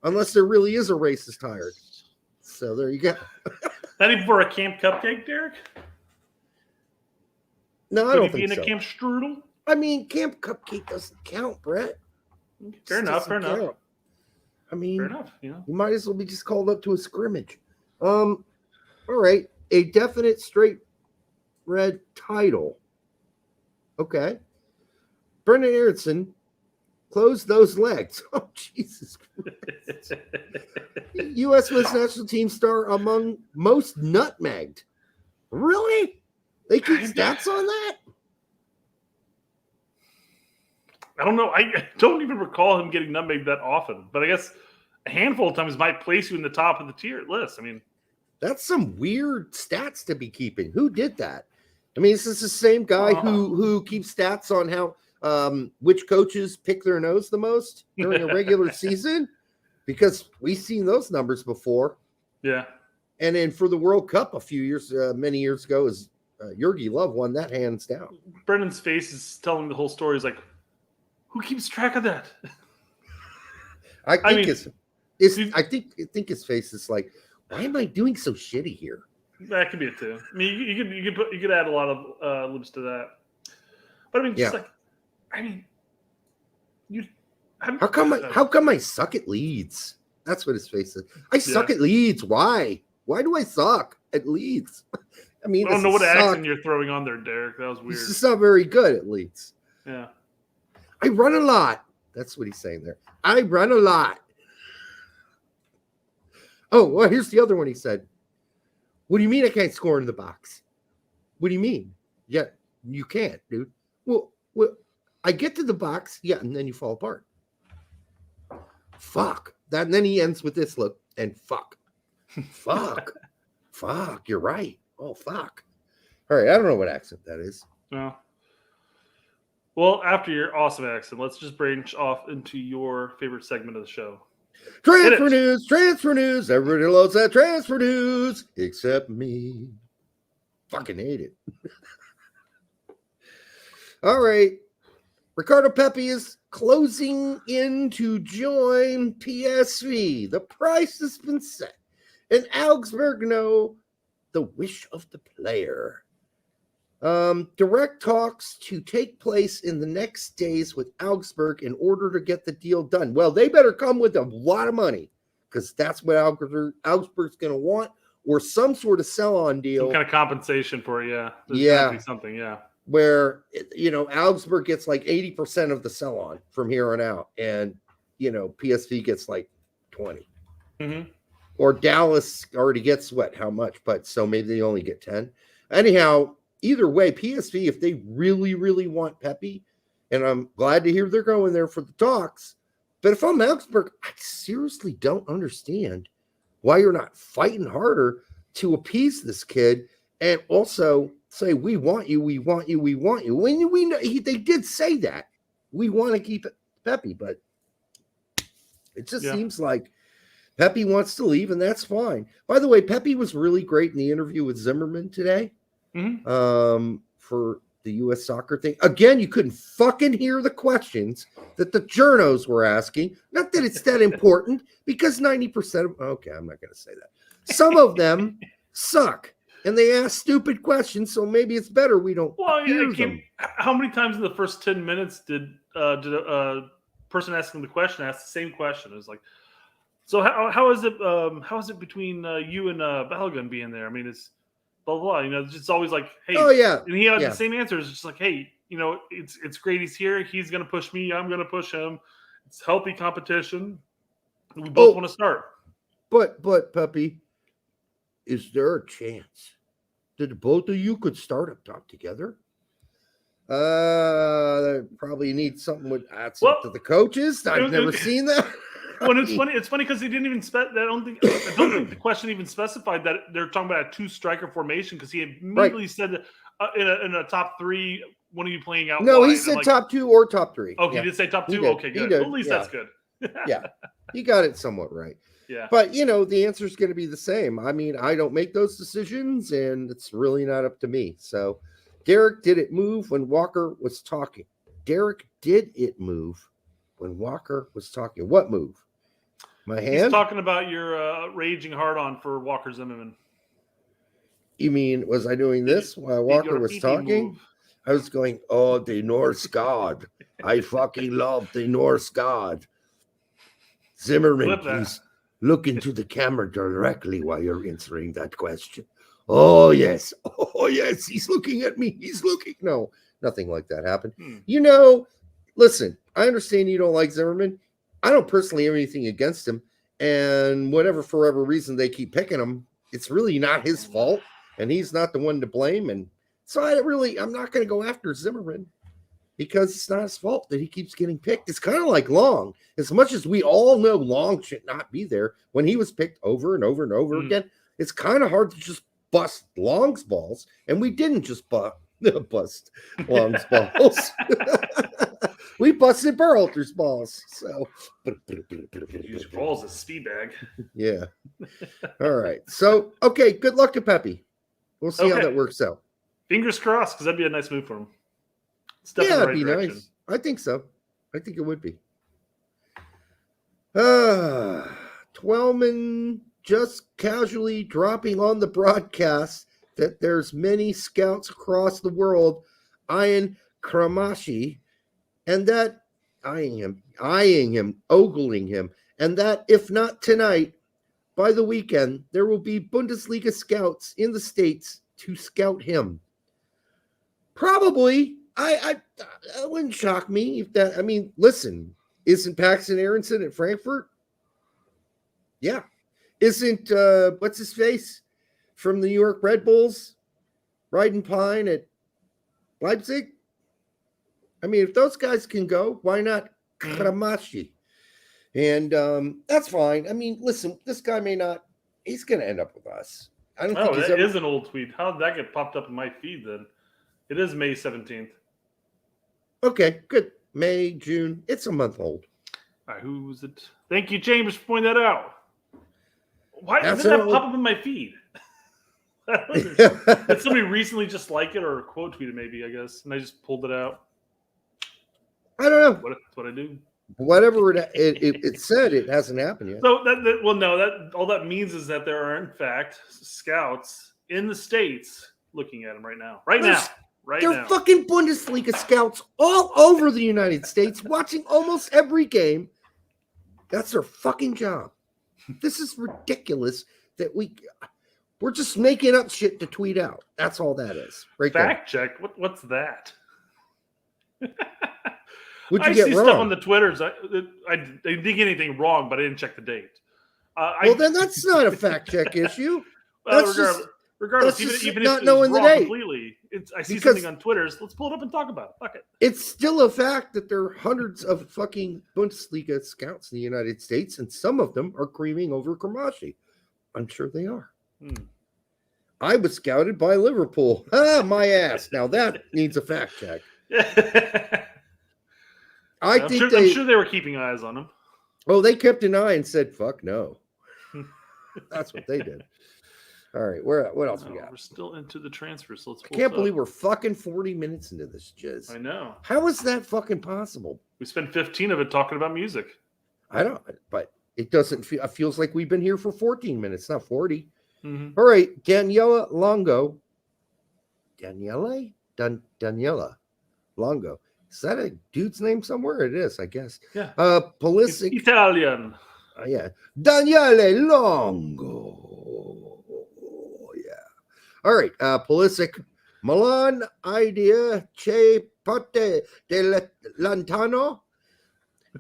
unless there really is a racist hired. So there you go. Not even for a Camp Cupcake, Derek? No, I don't think so. Could he be in a Camp Strudel? I mean, Camp Cupcake doesn't count, Brett. Fair enough. I mean, fair enough. You might as well be just called up to a scrimmage. All right. A definite straight red title. Okay. Brendan Aronson, close those legs. Oh, Jesus Christ. U.S. Men's National Team star among most nutmegged. Really? They keep stats on that? I don't know. I don't even recall him getting nutmegged that often. But I guess a handful of times might place you in the top of the tier list. I mean, that's some weird stats to be keeping. Who did that? I mean, is this the same guy who keeps stats on how which coaches pick their nose the most during a regular season? Because we've seen those numbers before. Yeah. And then for the World Cup many years ago, is Jurgi Love won that hands down. Brendan's face is telling the whole story. He's like, who keeps track of that? I think his face is like, why am I doing so shitty here? That could be it too. I mean, you could add a lot of lips to that. But I mean, just how come I suck at leads? That's what his face is. I suck at leads. Why? Why do I suck at leads? I mean, I don't know what accent you're throwing on there, Derek. That was weird. This is not very good at leads. Yeah. I run a lot. That's what he's saying there. I run a lot. Oh, well, here's the other one he said. What do you mean I can't score in the box? What do you mean? Yeah, you can't, dude. Well, I get to the box, and then you fall apart. Fuck. And then he ends with this look, and fuck. Fuck. Fuck, you're right. Oh, fuck. All right, I don't know what accent that is. No. Well, after your awesome accent, let's just branch off into your favorite segment of the show. Transfer news. Everybody loves that transfer news, except me. Fucking hate it. All right. Ricardo Pepi is closing in to join PSV. The price has been set. And Augsburg know the wish of the player. Direct talks to take place in the next days with Augsburg in order to get the deal done. Well, they better come with a lot of money because that's what Augsburg's going to want, or some sort of sell-on deal. Some kind of compensation for it, yeah. There's something, yeah. Where, Augsburg gets like 80% of the sell-on from here on out, and, PSV gets like 20. Mm-hmm. Or Dallas already gets how much? But so maybe they only get 10. Anyhow, either way, PSV, if they really, really want Pepi, and I'm glad to hear they're going there for the talks, but if I'm Augsburg, I seriously don't understand why you're not fighting harder to appease this kid. And also, say, we want you, we want you, we want you. When we know they did say that. We want to keep Pepe, but it just seems like Pepe wants to leave, and that's fine. By the way, Pepe was really great in the interview with Zimmerman today for the U.S. soccer thing. Again, you couldn't fucking hear the questions that the journos were asking. Not that it's that important, because 90% of... Okay, I'm not going to say that. Some of them suck, and they ask stupid questions, so maybe it's better we don't hear them. How many times in the first 10 minutes did a person asking the question ask the same question? It was like, so how is it between you and Balogun being there? I mean, it's blah, blah, blah. You know, it's just always like, hey. Oh, yeah. And he had the same answer. It's just like, hey, you know, it's great he's here. He's going to push me. I'm going to push him. It's healthy competition. We both want to start. But, Pepe, is there a chance that both of you could start up top together? Probably need something with up to the coaches. I've never seen that. When it's funny because they didn't even I don't think the question even specified that they're talking about a 2-striker formation, because he immediately said in a top 3, when are you playing out? No, wide? he said top 2 or top 3. Oh, he did say top 2. Okay, good. Well, at least that's good. Yeah, you got it somewhat right. Yeah, but you know the answer is going to be the same. I mean, I don't make those decisions, and it's really not up to me. So, Derek, did it move when Walker was talking? Derek, did it move when Walker was talking? What move? My hand? He's talking about your raging hard on for Walker Zimmerman. You mean, was I doing this while Walker was talking? Move. I was going, oh, the Norse God. I fucking love the Norse God. Zimmerman, please look into the camera directly while you're answering that question. Oh, yes. Oh, yes. He's looking at me. He's looking. No, nothing like that happened. You know, listen, I understand you don't like Zimmerman. I don't personally have anything against him. And for whatever reason they keep picking him, it's really not his fault. And he's not the one to blame. And so I'm not going to go after Zimmerman, because it's not his fault that he keeps getting picked. It's kind of like Long. As much as we all know Long should not be there, when he was picked over and over and over again, it's kind of hard to just bust Long's balls. And we didn't just bust Long's balls. We busted Berhalter's balls. So use your balls as speed bag. Yeah. All right. So, okay, good luck to Pepe. We'll see how that works out. Fingers crossed, because that'd be a nice move for him. It'd be nice. I think so. I think it would be. Twelman just casually dropping on the broadcast that there's many scouts across the world eyeing Kramashi, and that eyeing him, ogling him, and that if not tonight, by the weekend, there will be Bundesliga scouts in the States to scout him. Probably. I wouldn't shock me if that. I mean, listen, isn't Paxton Aronson at Frankfurt? Yeah. Isn't what's his face from the New York Red Bulls riding pine at Leipzig? I mean, if those guys can go, why not Kramashi? And that's fine. I mean, listen, this guy may not. He's going to end up with us. I don't think that is an old tweet. How did that get popped up in my feed then? It is May 17th. Okay, good. May, June. It's a month old. All right, who's it? Thank you, James, for pointing that out. Why did that pop up in my feed? Did somebody recently just like it or quote tweeted maybe, I guess, and I just pulled it out? I don't know. That's what I do. Whatever it said, it hasn't happened yet. So all that means is that there are in fact scouts in the States looking at him right now. There are fucking Bundesliga scouts all over the United States watching almost every game. That's their fucking job. This is ridiculous that we're just making up shit to tweet out. That's all that is. Right Fact check. What's that? What'd you I get see wrong? stuff on the Twitters. I didn't get anything wrong, but I didn't check the date. Then that's not a fact check issue. Regardless, even if it's wrong completely, I see something on Twitter. So let's pull it up and talk about it. Fuck it. It's still a fact that there are hundreds of fucking Bundesliga scouts in the United States, and some of them are creaming over Kramashi. I'm sure they are. I was scouted by Liverpool. Ah, my ass. Now that needs a fact check. I'm sure they were keeping eyes on him. Oh, they kept an eye and said, "Fuck no." That's what they did. All right, what else we got? We're still into the transfer, so let's. I can't believe we're fucking 40 minutes into this jizz. I know. How is that fucking possible? We spent 15 of it talking about music. I don't, but it doesn't feel. It feels like we've been here for 14 minutes, not 40. Mm-hmm. All right, Daniela Longo. Daniela Longo. Is that a dude's name somewhere? It is, I guess. Yeah. Pulisic. It's Italian. Yeah. Daniele Longo. Yeah. All right. Pulisic. Milan idea che parte de lontano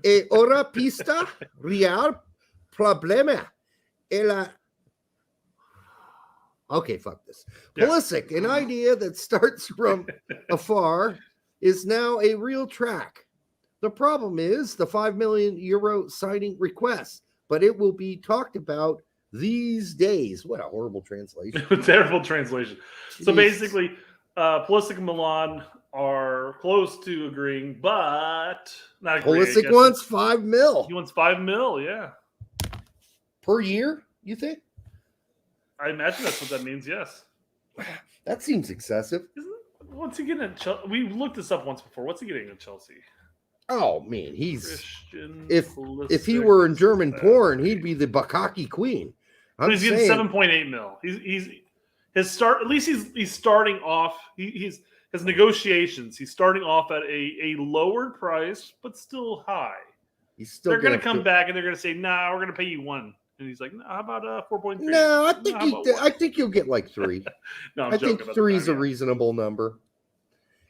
e ora pista real problema e la. Okay, fuck this. Yeah. Pulisic, an idea that starts from afar, is now a real track. The problem is the €5 million signing request, but it will be talked about these days. What a horrible translation. Terrible translation. Jeez. So basically, Pulisic and Milan are close to agreeing, but not agreeing. Pulisic wants $5 million. He wants $5 million, yeah. Per year, you think? I imagine that's what that means, yes. That seems excessive. What's he getting at Chelsea? We looked this up once before. What's he getting at Chelsea? Oh, man, he's... Christian if he were in German porn, he'd be the Bakaki queen. He's getting 7.8 mil. He's starting off. His negotiations. He's starting off at a lower price, but still high. They're going to come back and they're going to say, "Nah, we're going to pay you 1." And he's like, "No, how about 4.3?" No, I think you'll get like 3. No, I think 3 is a reasonable number.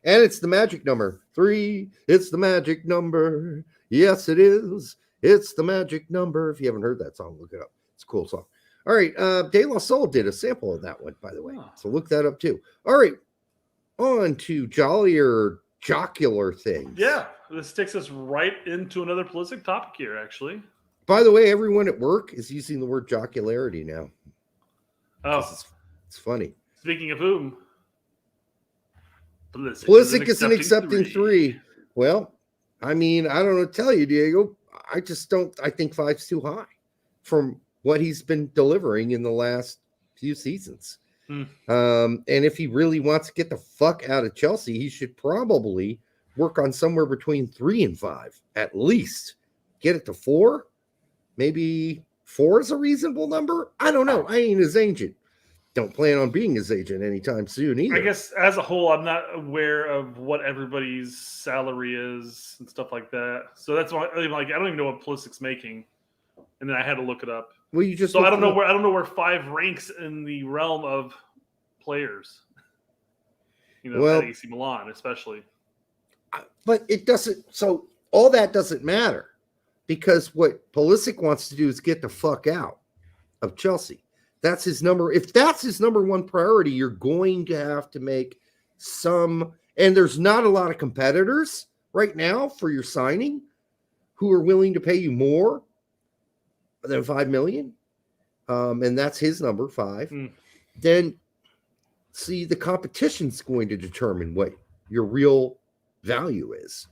And it's the magic number. 3, it's the magic number. Yes, it is. It's the magic number. If you haven't heard that song, look it up. It's a cool song. All right. De La Soul did a sample of that one, by the way. So look that up too. All right. On to jollier, jocular things. Yeah. This takes us right into another Pulisic topic here, actually. By the way, everyone at work is using the word jocularity now. Oh. It's funny. Speaking of whom? Pulisic isn't accepting 3. Well, I mean, I don't know what to tell you, Diego. I think 5's too high from what he's been delivering in the last few seasons. And if he really wants to get the fuck out of Chelsea, he should probably work on somewhere between 3 and 5, at least. Get it to 4. Maybe 4 is a reasonable number. I don't know. I ain't his agent. Don't plan on being his agent anytime soon either. I guess as a whole, I'm not aware of what everybody's salary is and stuff like that. So that's why I don't even know what Pulisic's making. And then I had to look it up. Well, you just I don't know where 5 ranks in the realm of players. At AC Milan, especially. But it doesn't. So all that doesn't matter because what Pulisic wants to do is get the fuck out of Chelsea. That's his number. If that's his number one priority, you're going to have to make some. And there's not a lot of competitors right now for your signing who are willing to pay you more than $5 million. And that's his number, 5. Then see, the competition's going to determine what your real value is.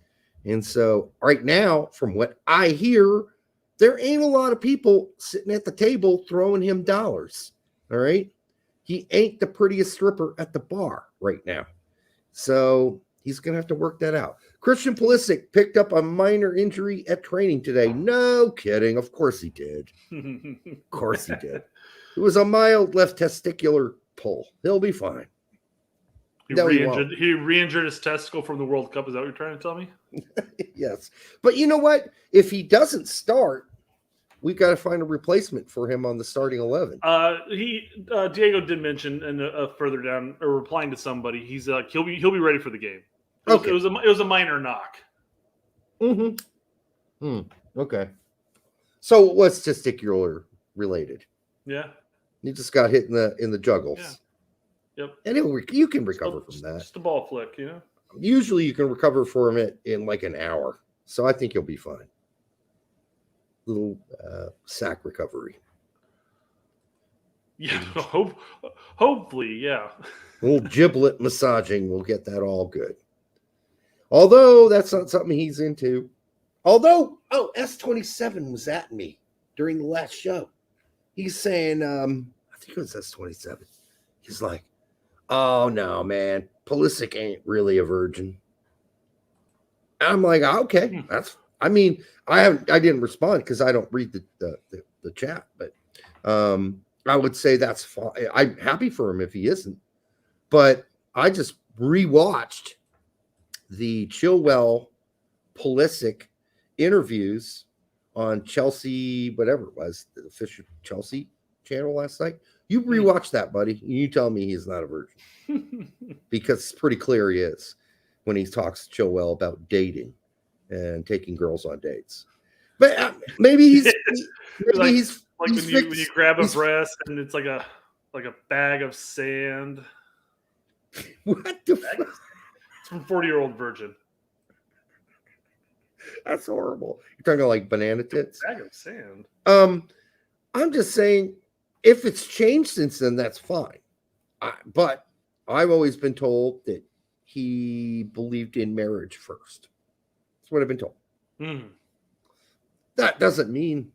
And so right now, from what I hear, there ain't a lot of people sitting at the table throwing him dollars. All right. He ain't the prettiest stripper at the bar right now. So he's going to have to work that out. Christian Pulisic picked up a minor injury at training today. No kidding. Of course he did. Of course he did. It was a mild left testicular pull. He'll be fine. He re-injured his testicle from the World Cup. Is that what you're trying to tell me? Yes. But you know what? If he doesn't start, we got to find a replacement for him on the starting 11. Diego did mention, and further down, or replying to somebody, he's he'll be ready for the game. Okay. It was a minor knock. Okay. So what's testicular related? Yeah. He just got hit in the juggles. Yeah. Yep. And you can recover from that. Just a ball flick, Usually you can recover from it in like an hour. So I think you'll be fine. Little sack recovery. Yeah, hopefully, yeah. A little giblet massaging will get that all good. Although that's not something he's into. Although, S27 was at me during the last show. He's saying, I think it was S27. He's like, oh no, man, Pulisic ain't really a virgin. And I'm like, okay, I didn't respond because I don't read the chat, but I would say that's fine. I'm happy for him if he isn't. But I just rewatched the Chilwell Pulisic interviews on Chelsea, whatever it was, the official Chelsea channel last night. You rewatch that, buddy. And you tell me he's not a virgin. Because it's pretty clear he is when he talks to Chilwell about dating and taking girls on dates. But maybe he's when you grab a breast and it's like a bag of sand. What the fuck? It's from 40-year-old virgin. That's horrible. You're talking like banana tits? Bag of sand. I'm just saying, if it's changed since then, that's fine. But I've always been told that he believed in marriage first. That's what I've been told. That doesn't mean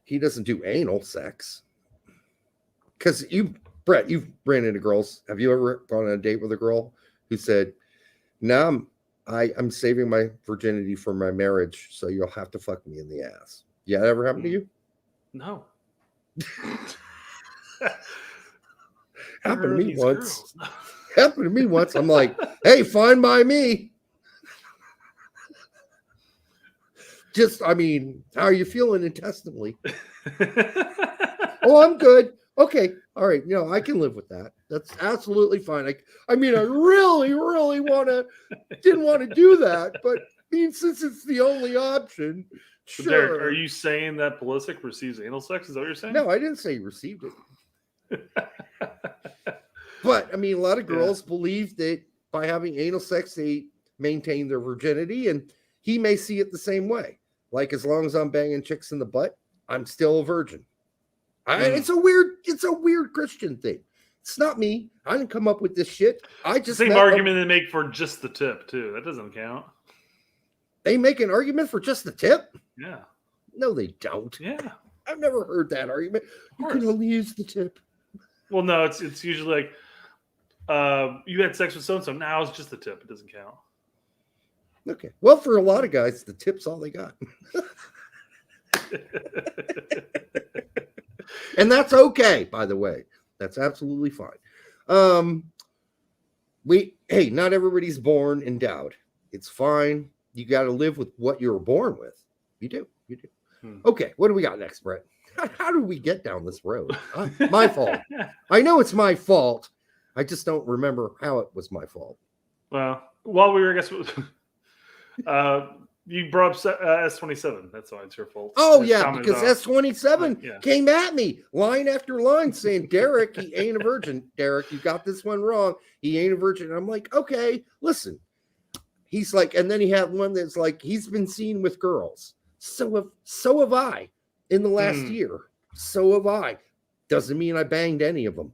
he doesn't do anal sex. Because Brett, you've ran into girls. Have you ever gone on a date with a girl who said, "No, I'm saving my virginity for my marriage, so you'll have to fuck me in the ass"? Yeah, that ever happened to you? No. Happened to me once. Happened to me once. I'm like, hey, fine by me. Just, how are you feeling intestinally? Oh, I'm good. Okay. All right. I can live with that. That's absolutely fine. I really, really didn't want to do that, but since it's the only option, so sure. Derek, are you saying that Pulisic receives anal sex? Is that what you're saying? No, I didn't say he received it. But, a lot of girls believe that by having anal sex, they maintain their virginity, and he may see it the same way. Like, as long as I'm banging chicks in the butt, I'm still a virgin. It's a weird Christian thing. It's not me. I didn't come up with this shit. I just same argument they make for just the tip too. That doesn't count. They make an argument for just the tip? Yeah. No, they don't. Yeah. I've never heard that argument. You can only use the tip. Well, no, it's usually like you had sex with so-and-so. Now it's just the tip. It doesn't count. Okay. Well, for a lot of guys, the tip's all they got. And that's okay, by the way. That's absolutely fine. Not everybody's born endowed. It's fine. You got to live with what you were born with. You do. Okay, what do we got next, Brett? How do we get down this road? My fault. I know it's my fault. I just don't remember how it was my fault. Well, while we were, I guess, you brought up S27. That's why it's your fault. Oh, yeah, because S27 came at me line after line saying, Derek, he ain't a virgin. Derek, you got this one wrong. He ain't a virgin. And I'm like, okay, listen. He's like, and then he had one that's like, he's been seen with girls. So have I in the last year. So have I. Doesn't mean I banged any of them.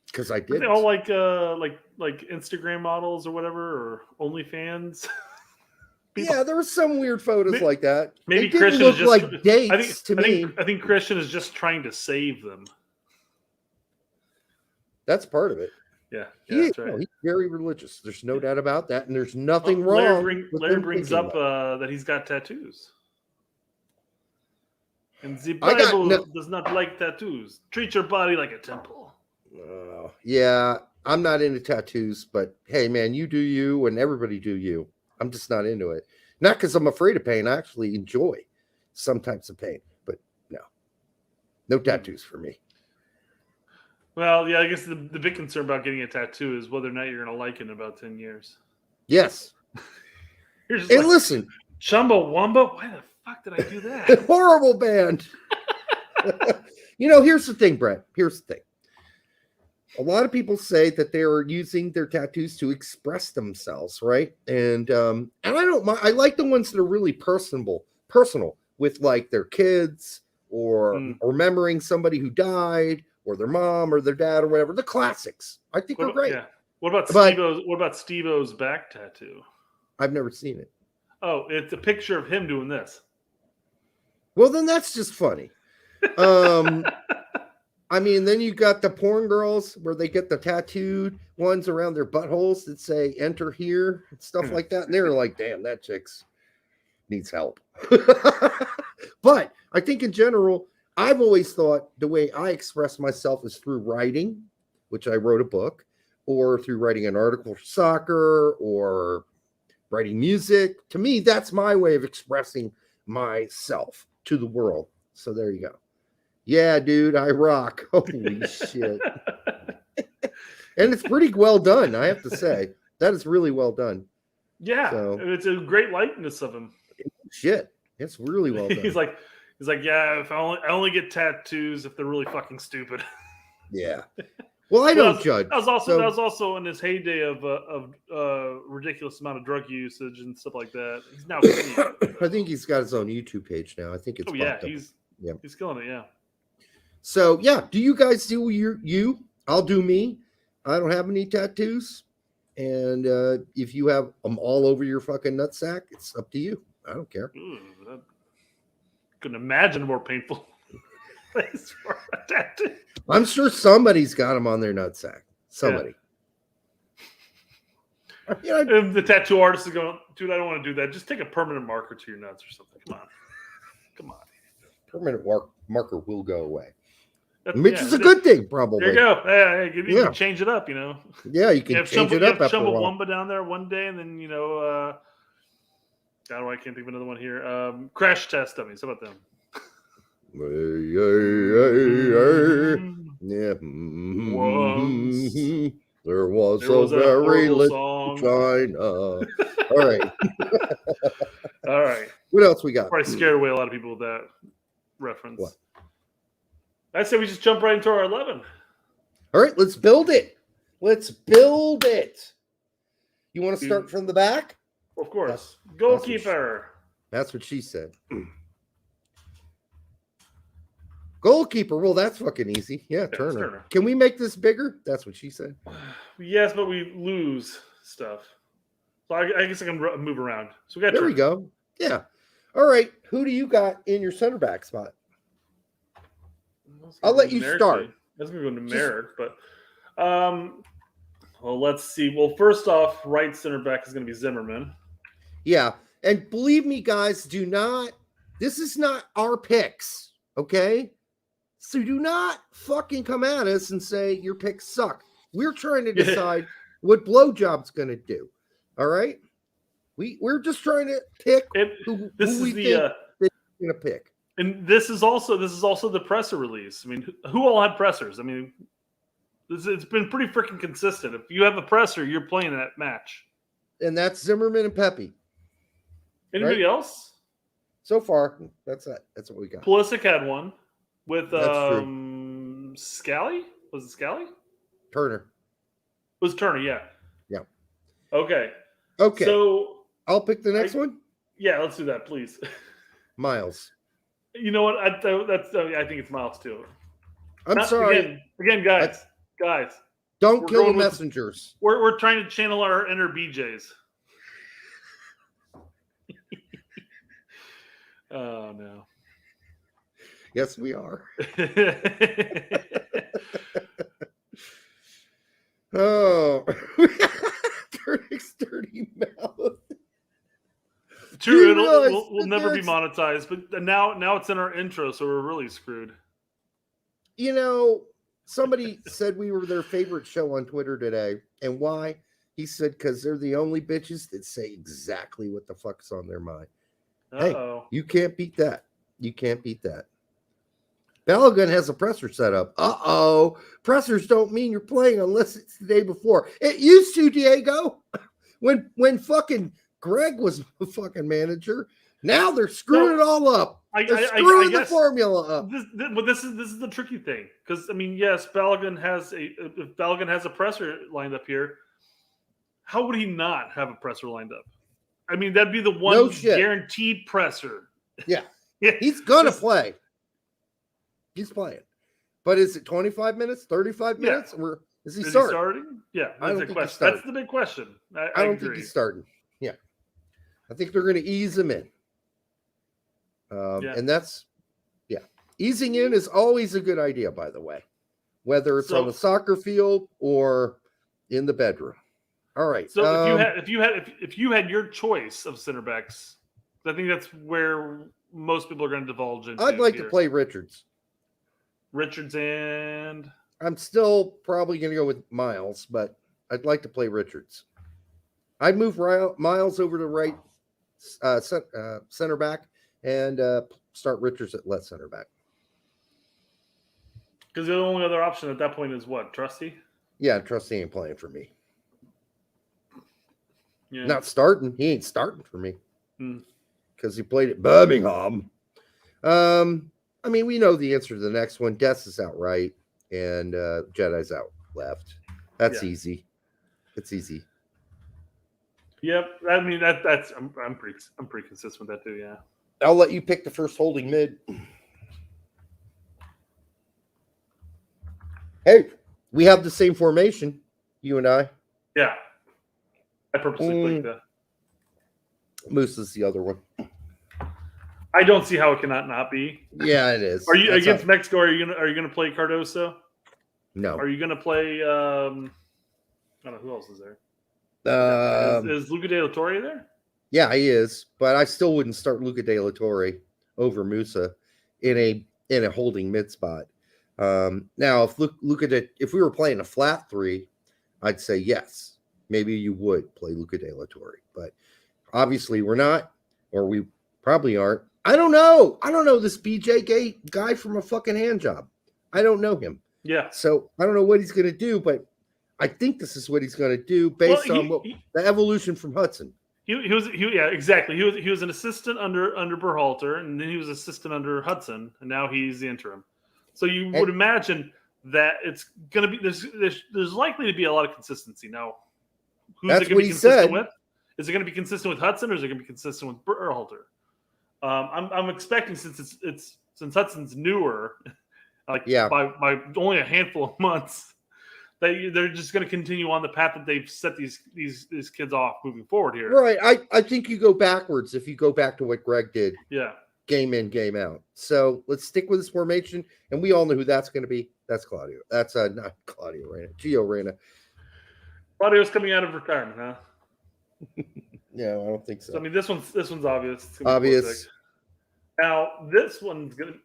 Because I did. They all like Instagram models or whatever, or OnlyFans. Yeah, there were some weird photos like that. Maybe they Christian look is just like dates to me. I think Christian is just trying to save them. That's part of it. Yeah, that's right. He's very religious. There's no doubt about that, and there's nothing wrong. Larry brings up that he's got tattoos. And the Bible does not like tattoos. Treat your body like a temple. Yeah, I'm not into tattoos, but hey, man, you do you, and everybody do you. I'm just not into it. Not because I'm afraid of pain. I actually enjoy some types of pain, but no tattoos for me. Well, yeah, I guess the big concern about getting a tattoo is whether or not you're going to like it in about 10 years. Yes. And listen. Chumbawamba? Why the fuck did I do that? Horrible band. Here's the thing, Brett. Here's the thing. A lot of people say that they're using their tattoos to express themselves, right? And I don't mind. I like the ones that are really personal with like their kids or remembering somebody who died, or their mom or their dad or whatever. The classics, I think, are great. Yeah. What about Steve-O's back tattoo? I've never seen it. Oh, it's a picture of him doing this. Well, then that's just funny. I mean, then you got the porn girls where they get the tattooed ones around their buttholes that say "Enter here" and stuff like that, and they're like, "Damn, that chick's needs help." But I think in general, I've always thought the way I express myself is through writing, which I wrote a book, or through writing an article for soccer, or writing music. To me, that's my way of expressing myself to the world. So there you go. Yeah, dude, I rock. Holy shit. And it's pretty well done, I have to say. That is really well done. Yeah, so, it's a great likeness of him. Shit, it's really well done. He's like, yeah, if I only get tattoos if they're really fucking stupid. Yeah. Well, I don't judge. That was also in his heyday of ridiculous amount of drug usage and stuff like that. He's now I think he's got his own YouTube page now. I think it's he's killing it, yeah. So yeah, do you guys do you? I'll do me. I don't have any tattoos. And if you have them all over your fucking nutsack, it's up to you. I don't care. I couldn't imagine a more painful place for a tattoo. I'm sure somebody's got them on their nutsack. Somebody. Yeah. If the tattoo artist is going, dude, I don't want to do that. Just take a permanent marker to your nuts or something. Come on. Permanent marker will go away. Which is a good thing, probably. There you go. Hey, you can change it up, you know. Yeah, you can change it up after a while. Chumbawamba down there one day, and then, I can't think of another one here. Crash test dummies. How about them? Yeah. There was a very little China. All right. All right. What else we got? Probably scared away a lot of people with that reference. What? I say we just jump right into our 11. All right, let's build it. You want to start from the back? Of course. Goalkeeper. That's what she said. Goalkeeper. Well, that's fucking easy. Yeah, Turner. Can we make this bigger? That's what she said. Yes, but we lose stuff. So I guess I can move around. So we got There we go. Yeah. All right. Who do you got in your center back spot? I'll let you start. That's going to go numeric, but well, let's see. Well, first off, right center back is going to be Zimmerman. Yeah. And believe me, guys, this is not our picks, okay? So do not fucking come at us and say your picks suck. We're trying to decide what Blowjob's going to do. All right? We're just trying to pick who we think they're going to pick. And this is also the presser release. I mean, who all had pressers? I mean, it's been pretty freaking consistent. If you have a presser, you're playing that match. And that's Zimmerman and Pepe. Anybody else? So far, that's it. That's what we got. Pulisic had one with Scally. Was it Scally? Turner. It was Turner, yeah. Yeah. Okay. So I'll pick the next one. Yeah, let's do that, please. Miles. You know what? I think it's Miles too. I'm sorry. Again, guys. Don't kill the messengers. We're trying to channel our inner BJs. Oh no. Yes, we are. Oh, Turner's dirty mouth. True, we'll never be monetized, but now it's in our intro, so we're really screwed. Somebody said we were their favorite show on Twitter today, and why? He said because they're the only bitches that say exactly what the fuck's on their mind. Uh-oh. Hey, you can't beat that. Balogun has a presser set up. Uh-oh. Pressers don't mean you're playing unless it's the day before. It used to, Diego. When fucking Greg was the fucking manager. Now they're screwing it all up. They're screwing the formula up. This is the tricky thing. Because, I mean, yes, Balogun has a presser lined up here. How would he not have a presser lined up? I mean, that'd be the one guaranteed presser. Yeah. He's going to play. He's playing. But is it 25 minutes, 35 minutes? Or is he starting? Yeah, I don't that's the think question. That's the big question. I don't think he's starting. Yeah. I think they're going to ease him in. And that's, easing in is always a good idea, by the way, whether it's on the soccer field or in the bedroom. All right. So if you had your choice of center backs, I think that's where most people are going to divulge into. I'd like to play Richards. Richards and I'm still probably going to go with Miles, but I'd like to play Richards. I'd move Miles over to right center back and start Richards at left center back. Because the only other option at that point is what? Trusty? Yeah, Trusty ain't playing for me. Yeah. Not starting. He ain't starting for me. Because he played at Birmingham. I mean, we know the answer to the next one. Des is out right, and Jedi's out left. That's easy. It's easy. Yep. I mean, that's I'm pretty consistent with that too. Yeah. I'll let you pick the first holding mid. Hey, we have the same formation, you and I. Yeah. I purposely clicked that. Moose is the other one. I don't see how it cannot not be. Yeah, it is. Are you against Mexico? Are you gonna play Cardoso? No. Are you gonna play? I don't know who else is there. Is Luca De La Torre there? Yeah, he is, but I still wouldn't start Luca De La Torre over Musa in a holding mid spot. Now, if if we were playing a flat three, I'd say yes. Maybe you would play Luca De La Torre, but obviously we're not, or we probably aren't. I don't know. I don't know this BJ guy from a fucking hand job. I don't know him. Yeah. So I don't know what he's going to do, but I think this is what he's going to do based on the evolution from Hudson. Yeah, exactly. He was an assistant under Berhalter, and then he was assistant under Hudson, and now he's the interim. So you would imagine that it's going to be there's likely to be a lot of consistency. Now, who's it going to be consistent with? Is it going to be consistent with Hudson, or is it going to be consistent with Berhalter? I'm expecting since Hudson's newer, by only a handful of months, that they're just going to continue on the path that they've set these kids off moving forward here. Right. I think you go backwards if you go back to what Greg did. Yeah. Game in, game out. So let's stick with this formation, and we all know who that's going to be. That's Claudio. That's not Claudio Reyna. Gio Reyna. Claudio's coming out of retirement, huh? No, I don't think so. I mean, this one's obvious. It's obvious. Now this one's going to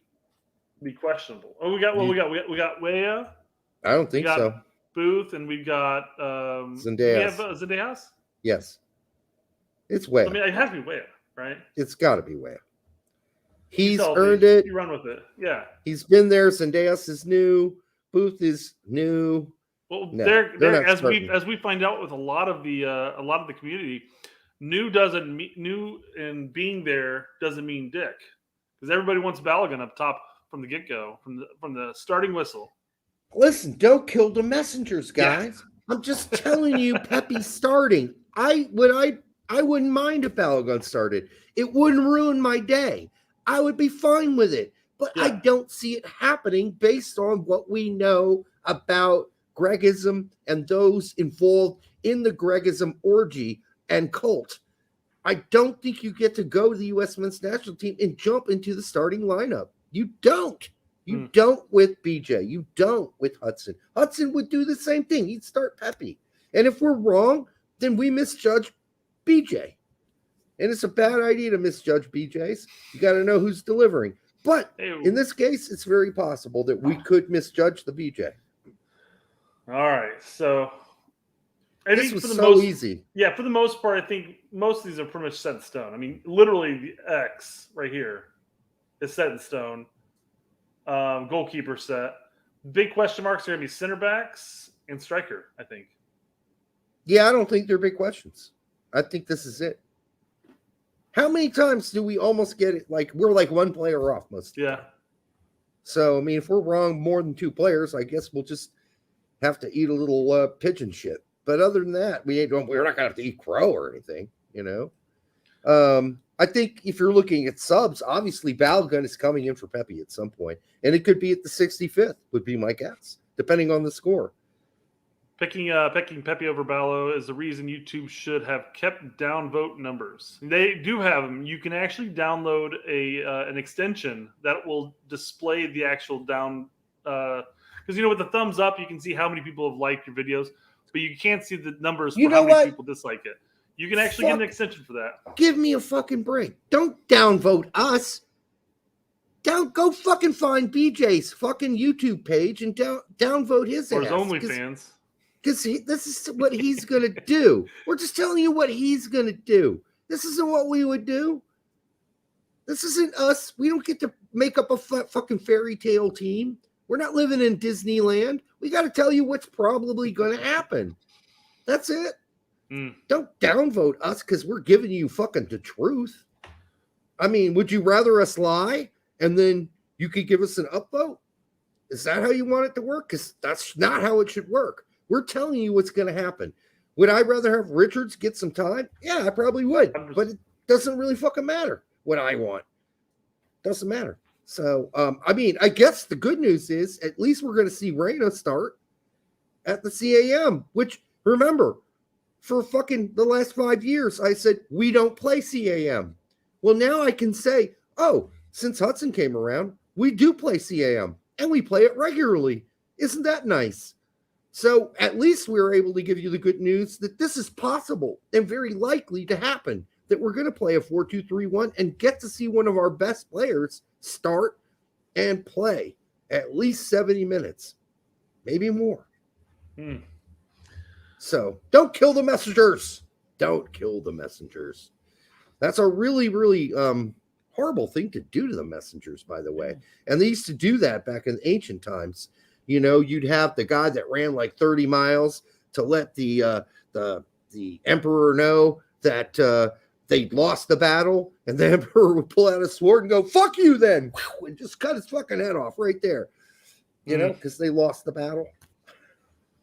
be questionable. Oh, we got Weah. I don't think so. Booth, and we've got Zendejas. We have Zendejas? Yes. It's Weah. I mean, it has to be Weah, right? It's got to be Weah. He's earned it. You run with it. Yeah. He's been there. Zendejas is new. Booth is new. Well, they're as we find out with a lot of the community, new and being there doesn't mean dick, because everybody wants Balogun up top from the get go, from the starting whistle. Listen, don't kill the messengers, guys. Yeah. I'm just telling you, Pepe's starting. I wouldn't mind if Balogun started. It wouldn't ruin my day. I would be fine with it. But I don't see it happening based on what we know about Gregism and those involved in the Gregism orgy and cult. I don't think you get to go to the U.S. men's national team and jump into the starting lineup. You don't. You don't with BJ. You don't with Hudson. Hudson would do the same thing. He'd start Pepe. And if we're wrong, then we misjudge BJ. And it's a bad idea to misjudge BJs. You got to know who's delivering. But in this case, it's very possible that we could misjudge the BJ. All right. So I this think was so easy. Yeah, for the most part, I think most of these are pretty much set in stone. I mean, literally the X right here is set in stone. Goalkeeper set. Big question marks are going to be center backs and striker, I think. Yeah, I don't think they're big questions. I think this is it. How many times do we almost get it? Like we're like one player off most of the time. So, I mean, if we're wrong more than two players, I guess we'll just have to eat a little pigeon shit. But other than that, we're not going to have to eat crow or anything, you know? I think if you're looking at subs, obviously Balogun is coming in for Pepe at some point, and it could be at the 65th, would be my guess, depending on the score. Picking Pepe over Ballo is the reason YouTube should have kept downvote numbers. They do have them. You can actually download an extension that will display the actual down. Because with the thumbs up, you can see how many people have liked your videos, but you can't see the numbers for how many people dislike it. You can actually get an extension for that. Give me a fucking break. Don't downvote us. Go fucking find BJ's fucking YouTube page and downvote his or ass. his OnlyFans. Because this is what he's going to do. We're just telling you what he's going to do. This isn't what we would do. This isn't us. We don't get to make up a fucking fairy tale team. We're not living in Disneyland. We got to tell you what's probably going to happen. That's it. Don't downvote us because we're giving you fucking the truth. I mean, would you rather us lie and then you could give us an upvote? Is that how you want it to work? Because that's not how it should work. We're telling you what's going to happen. Would I rather have Richards get some time? Yeah, I probably would. But it doesn't really fucking matter what I want. Doesn't matter. So, I mean, I guess the good news is at least we're going to see Reyna start at the CAM, which, remember, for fucking the last 5 years, I said, we don't play CAM. Well, now I can say, oh, since Hudson came around, we do play CAM, and we play it regularly. Isn't that nice? So at least we were able to give you the good news that this is possible and very likely to happen, that we're going to play a 4-2-3-1 and get to see one of our best players start and play at least 70 minutes, maybe more. So don't kill the messengers. Don't kill the messengers. That's a really, really horrible thing to do to the messengers, by the way. And they used to do that back in ancient times. You'd have the guy that ran like 30 miles to let the emperor know that they lost the battle, and the emperor would pull out a sword and go, fuck you then, and just cut his fucking head off right there, because they lost the battle.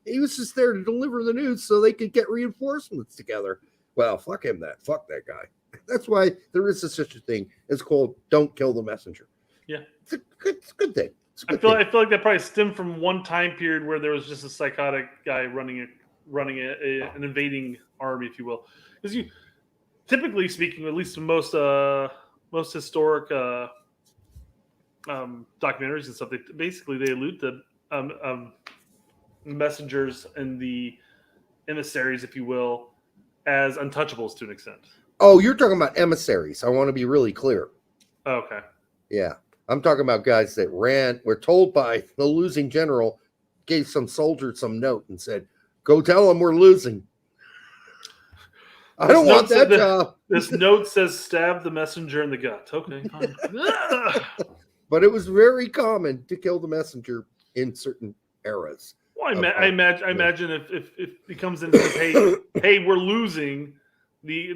He was just there to deliver the news so they could get reinforcements together. Well, fuck him then. Fuck that guy. That's why there is such a thing. It's called don't kill the messenger. Yeah. It's a good thing. I feel like that probably stemmed from one time period where there was just a psychotic guy running an invading army, if you will. Because typically speaking, at least in most historic documentaries and stuff, they allude to messengers and the emissaries, if you will, as untouchables to an extent. Oh, you're talking about emissaries. I want to be really clear. Okay. Yeah. I'm talking about guys that were told by the losing general, gave some soldier some note and said, go tell them we're losing. I don't want that job. This note says stab the messenger in the gut. Okay, fine. But it was very common to kill the messenger in certain eras. Well, I imagine if he comes in and says, hey, we're losing, probably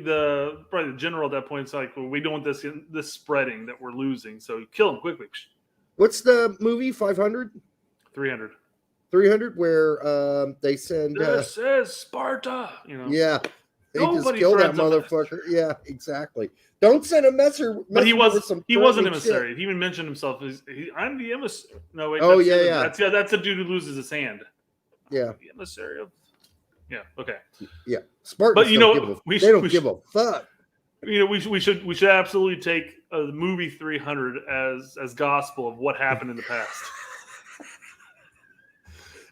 the general at that point is like, well, we don't want this spreading that we're losing, so kill him quickly. What's the movie? 500? 300. 300, where they send. This is Sparta. Yeah. They just kill that motherfucker. Yeah, exactly. Don't send a messenger. But he wasn't emissary. He even mentioned himself. I'm the emissary. No, wait. That's the dude who loses his hand. Yeah. The emissary of. Yeah. Okay. Yeah. Spartans. But they don't give a fuck. We should absolutely take the movie 300 as gospel of what happened in the past.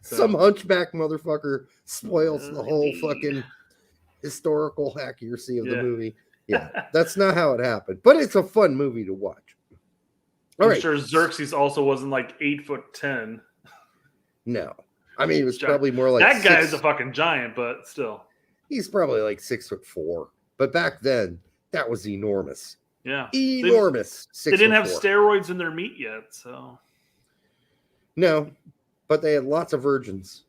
Some hunchback motherfucker spoils the whole fucking historical accuracy of the movie. Yeah, that's not how it happened, but it's a fun movie to watch. I'm sure Xerxes also wasn't like 8'10". No, I mean it was probably more like that guy is a fucking giant, but still, he's probably like 6'4". But back then, that was enormous. Yeah, enormous. They didn't have steroids in their meat yet, so no, but they had lots of virgins.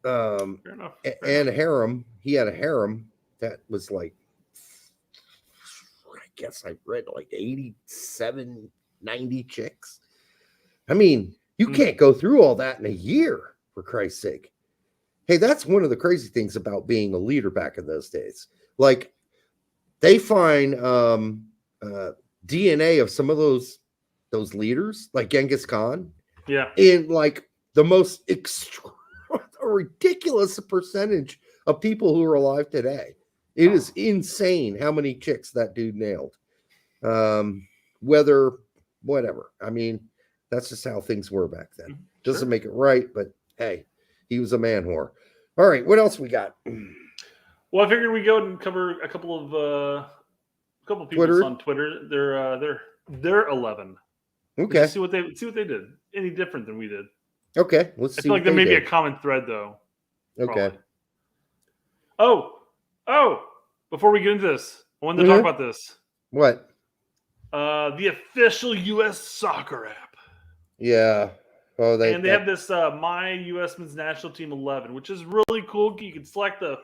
Fair enough. And a harem. He had a harem that was like, I guess I read like 87, 90 chicks. I mean, you can't go through all that in a year, for Christ's sake. Hey, that's one of the crazy things about being a leader back in those days. Like, they find DNA of some of those leaders, like Genghis Khan, in like the most ridiculous percentage of people who are alive today. It is insane how many chicks that dude nailed. Whatever. I mean, that's just how things were back then. Doesn't make it right, but hey, he was a man whore. All right, what else we got? Well, I figured we go and cover a couple of people Twitter? on Twitter. They're 11. Okay. See what they did. Any different than we did? Okay, let's see. I feel like there may be a common thread though. Okay. Probably. Oh! Before we get into this, I wanted to talk about this. What? The official U.S. soccer app. Yeah. Oh, they have this My U.S. Men's National Team 11, which is really cool. You can select the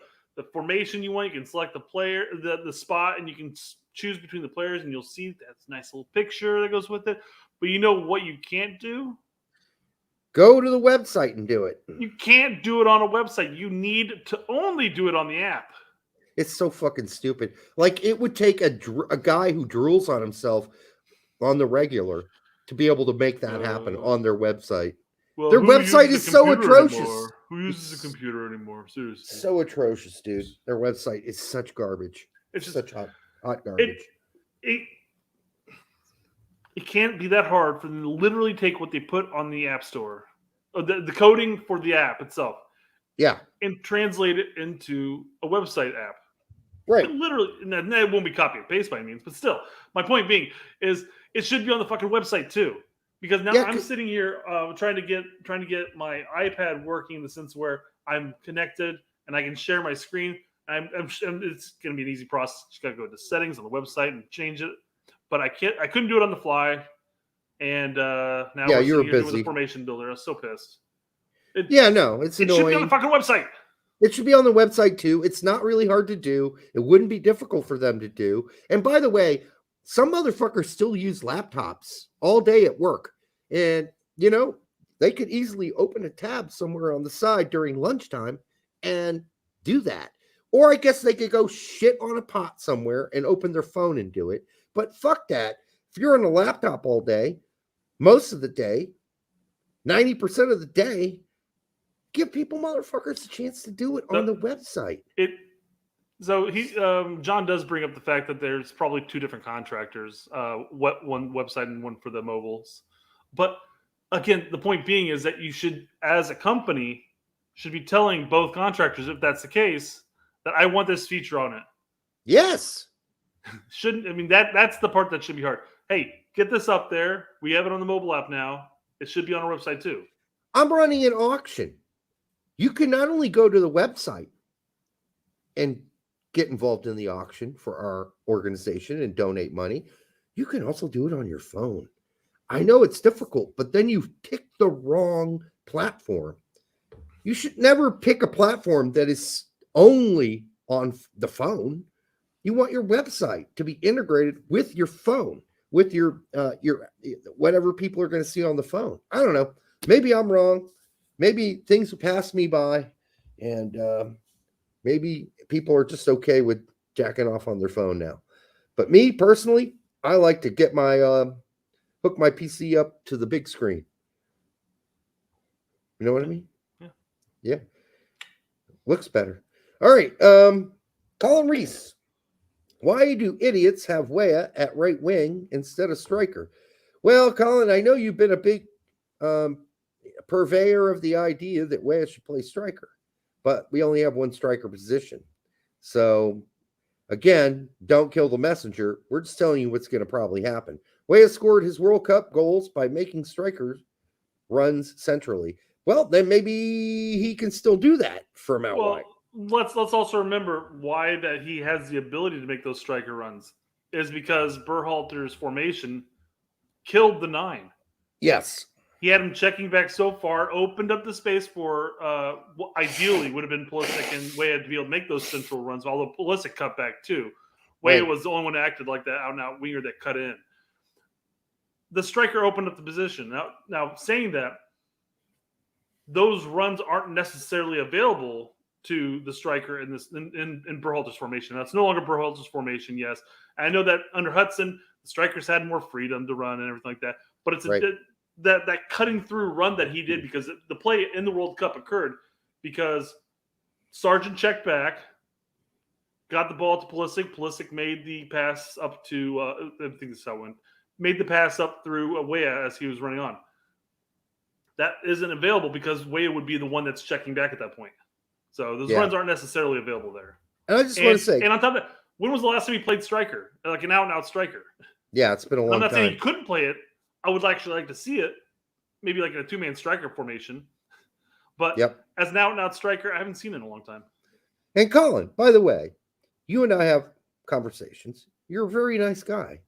formation you want. You can select the player, the spot, and you can choose between the players, and you'll see that's a nice little picture that goes with it. But you know what you can't do? Go to the website and do it. You can't do it on a website. You need to only do it on the app. It's so fucking stupid. Like, it would take a guy who drools on himself on the regular to be able to make that happen on their website. Well, their website is so atrocious. Anymore? Who uses a computer anymore? Seriously. So atrocious, dude. Their website is such garbage. It's just such hot garbage. It can't be that hard for them to literally take what they put on the App Store, or the coding for the app itself. Yeah. And translate it into a website app. Right. It literally, and that won't be copy and paste by any means, but still, my point being is it should be on the fucking website too. Because now I'm sitting here trying to get my iPad working in the sense where I'm connected and I can share my screen. It's going to be an easy process. Just got to go to settings on the website and change it. But I couldn't do it on the fly. And now we're you're here busy doing the formation builder. I was so pissed. It's annoying. It should be on the fucking website. It should be on the website too. It's not really hard to do. It wouldn't be difficult for them to do. And by the way, some motherfuckers still use laptops all day at work. And, they could easily open a tab somewhere on the side during lunchtime and do that. Or I guess they could go shit on a pot somewhere and open their phone and do it. But fuck that. If you're on a laptop all day, most of the day, 90% of the day, give people motherfuckers a chance to do it on the website. John does bring up the fact that there's probably two different contractors, one website and one for the mobiles. But again, the point being is that you should, as a company, should be telling both contractors, if that's the case, that I want this feature on it. Yes. That's the part that should be hard. Hey, get this up there. We have it on the mobile app now. It should be on our website too. I'm running an auction. You can not only go to the website and get involved in the auction for our organization and donate money, you can also do it on your phone. I know it's difficult, but then you've picked the wrong platform. You should never pick a platform that is only on the phone. You want your website to be integrated with your phone, with your whatever people are going to see on the phone. I don't know. Maybe I'm wrong. Maybe things will pass me by, and maybe people are just okay with jacking off on their phone now. But me personally, I like to get my hook my PC up to the big screen. You know what I mean? Yeah. Looks better. All right. Colin Reese. Why do idiots have Weah at right wing instead of striker? Well, Colin, I know you've been a big purveyor of the idea that Weah should play striker, but we only have one striker position. So, again, don't kill the messenger. We're just telling you what's going to probably happen. Weah scored his World Cup goals by making strikers runs centrally. Well, then maybe he can still do that from out wide. Let's also remember why that he has the ability to make those striker runs is because Berhalter's formation killed the 9. Yes. He had him checking back so far, opened up the space for what ideally would have been Pulisic and Weah to be able to make those central runs, although Pulisic cut back too. Weah was the only one that acted like that out-and-out winger that cut in. The striker opened up the position. Now saying that, those runs aren't necessarily available to the striker in this in Berhalter's formation. Now, it's no longer Berhalter's formation, yes. And I know that under Hudson, the strikers had more freedom to run and everything like that. But it's that cutting through run that he did, because the play in the World Cup occurred because Sargent checked back, got the ball to Pulisic. Pulisic made the pass up to I think this is how it went. Made the pass up through Weah as he was running on. That isn't available because Weah would be the one that's checking back at that point. So those runs aren't necessarily available there. And I just want to say, and on top of that, when was the last time he played striker, like an out-and-out striker? Yeah, it's been a long time. I'm not saying he couldn't play it. I would actually like to see it, maybe like in a two-man striker formation. But as an out-and-out striker, I haven't seen it in a long time. And Colin, by the way, you and I have conversations. You're a very nice guy.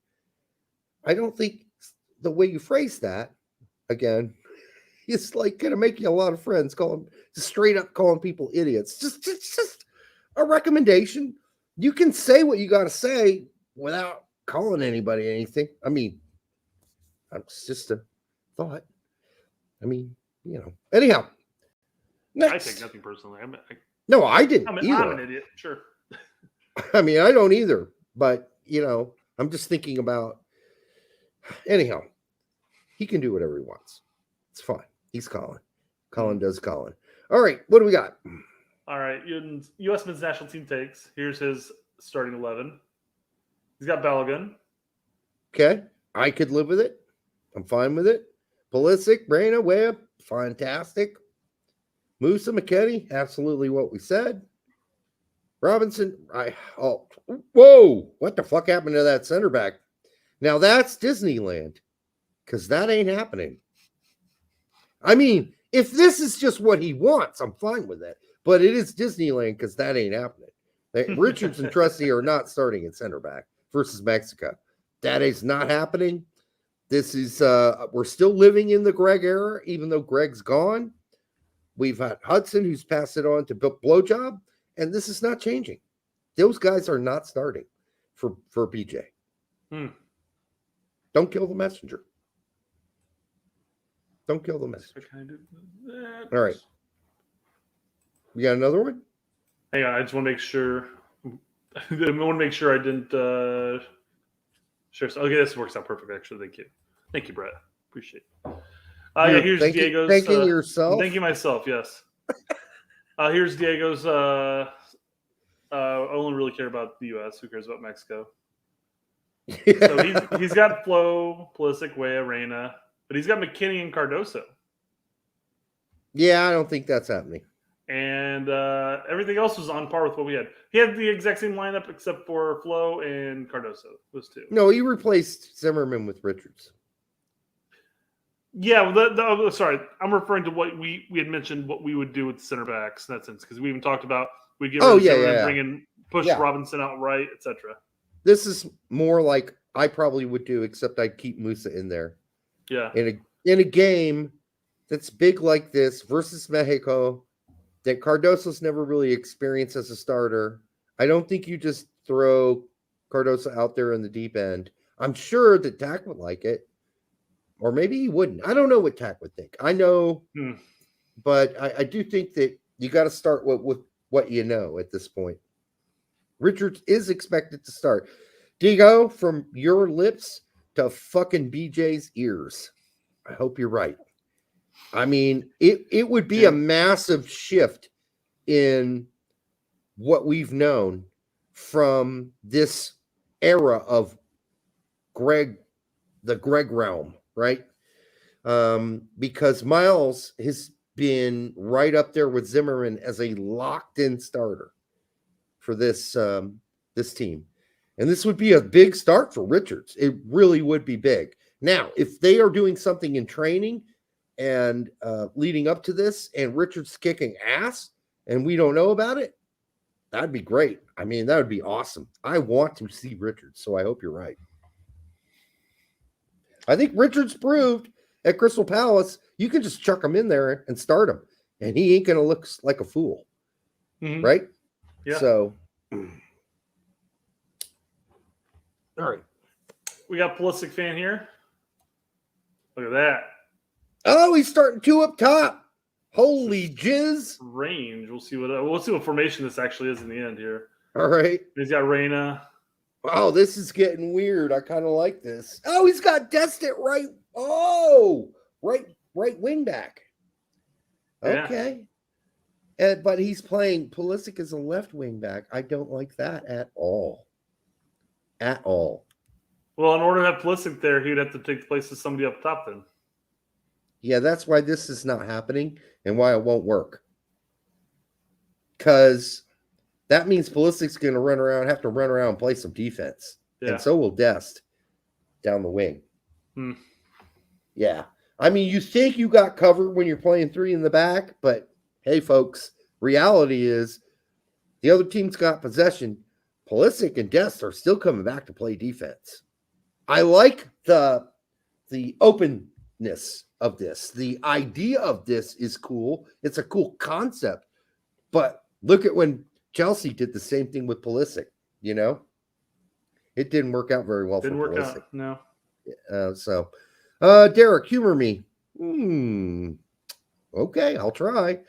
I don't think the way you phrase that, again, is like going to make you a lot of friends. Just straight up calling people idiots. Just a recommendation. You can say what you got to say without calling anybody anything. I mean, it's just a thought. I mean, Anyhow, next. I take nothing personally. No, I didn't. I'm an idiot. Sure. I mean, I don't either. But I'm just thinking about. Anyhow, he can do whatever he wants. It's fine. He's Colin. Colin does Colin. All right, what do we got? All right, U.S. men's national team takes. Here's his starting 11. He's got Balogun. Okay, I could live with it. I'm fine with it. Pulisic, Reina, Webb, fantastic. Musa, McKennie, absolutely what we said. Robinson, whoa, what the fuck happened to that center back? Now that's Disneyland, because that ain't happening. I mean, if this is just what he wants, I'm fine with it. But it is Disneyland because that ain't happening. Richards and Trusty are not starting at center back versus Mexico. That is not happening. This is we're still living in the Greg era, even though Greg's gone. We've had Hudson who's passed it on to Blowjob, and this is not changing. Those guys are not starting for BJ. Don't kill the messenger. Don't kill the messenger. All right. We got another one? Hang on, I just want to make sure. I want to make sure I didn't share. Okay, this works out perfect, actually. Thank you, Brett. Appreciate it. Here's Diego's. Thanking yourself? Thanking myself, yes. Here's Diego's. I only really care about the U.S. Who cares about Mexico? So he's got Flo, Pulisic, Weah, Reina, but he's got McKennie and Cardoso. Yeah, I don't think that's happening. And everything else was on par with what we had. He had the exact same lineup except for Flo and Cardoso. Those two. No, he replaced Zimmerman with Richards. Yeah, sorry. I'm referring to what we had mentioned what we would do with the center backs in that sense, because we even talked about we'd get rid of Zimmerman, bring in, push Robinson out right, etc. This is more like I probably would do, except I'd keep Musa in there. Yeah. In a game that's big like this versus Mexico, that Cardoso's never really experienced as a starter, I don't think you just throw Cardoso out there in the deep end. I'm sure that Tack would like it, or maybe he wouldn't. I don't know what Tack would think. I know, but I do think that you got to start with what you know at this point. Richards is expected to start. Diego, from your lips to fucking BJ's ears. I hope you're right. I mean, it would be a massive shift in what we've known from this era of the Greg realm, right? Because Miles has been right up there with Zimmerman as a locked-in starter for this team. And this would be a big start for Richards. It really would be big. Now, if they are doing something in training and leading up to this, and Richards kicking ass, and we don't know about it, that'd be great. I mean, that would be awesome. I want to see Richards, so I hope you're right. I think Richards proved at Crystal Palace, you can just chuck him in there and start him, and he ain't going to look like a fool, right? Yeah. So, all right. We got Pulisic fan here. Look at that. Oh, he's starting two up top. Holy jizz! Range. We'll see what formation this actually is in the end here. All right. He's got Reyna. Oh, this is getting weird. I kind of like this. Oh, he's got Dest at right. Oh, right wing back. Okay. But he's playing Pulisic as a left wing back. I don't like that at all. At all. Well, in order to have Pulisic there, he'd have to take the place of somebody up top then. Yeah, that's why this is not happening and why it won't work. Because that means Pulisic's going to have to run around and play some defense. Yeah. And so will Dest down the wing. Yeah. I mean, you think you got covered when you're playing 3 in the back, but hey, folks, reality is the other team's got possession. Pulisic and Dest are still coming back to play defense. I like the openness of this. The idea of this is cool. It's a cool concept. But look at when Chelsea did the same thing with Pulisic, you know? It didn't work out very well for Pulisic. No. Derek, humor me. Okay, I'll try.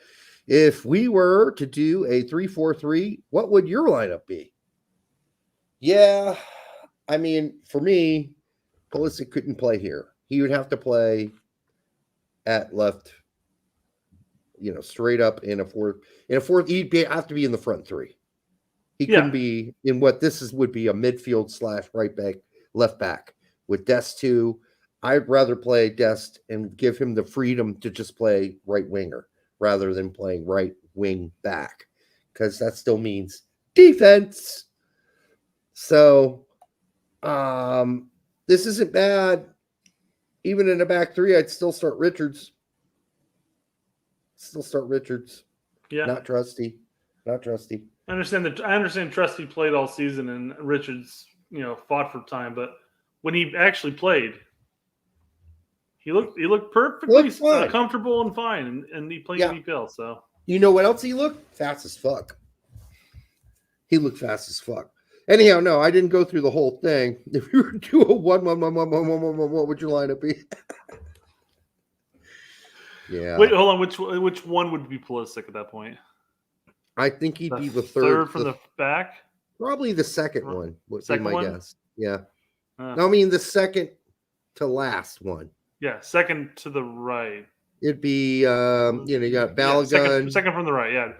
If we were to do a 3-4-3, what would your lineup be? Yeah, I mean, for me, Pulisic couldn't play here. He would have to play at left, straight up in a fourth. In a fourth, he'd have to be in the front 3. He couldn't be in what would be a midfield / right back, left back with Dest 2. I'd rather play Dest and give him the freedom to just play right winger rather than playing right wing back, because that still means defense. So this isn't bad. Even in a back 3, I'd still start Richards. Yeah. Not Trusty. I understand Trusty played all season and Richards, fought for time, but when he actually played, he looked perfectly comfortable and fine, and he played in EPL. So you know what else he looked? Fast as fuck. He looked fast as fuck. Anyhow, no, I didn't go through the whole thing. If you were to do a 1-1-1-1-1-1-1, what would your lineup be? Yeah. Wait, hold on. Which one would be Pulisic at that point? I think he'd be the third from the back. Probably the second one would be my guess. Yeah. No, I mean the second to last one. Yeah, second to the right. It'd be you got Balogun. Second from the right, yeah.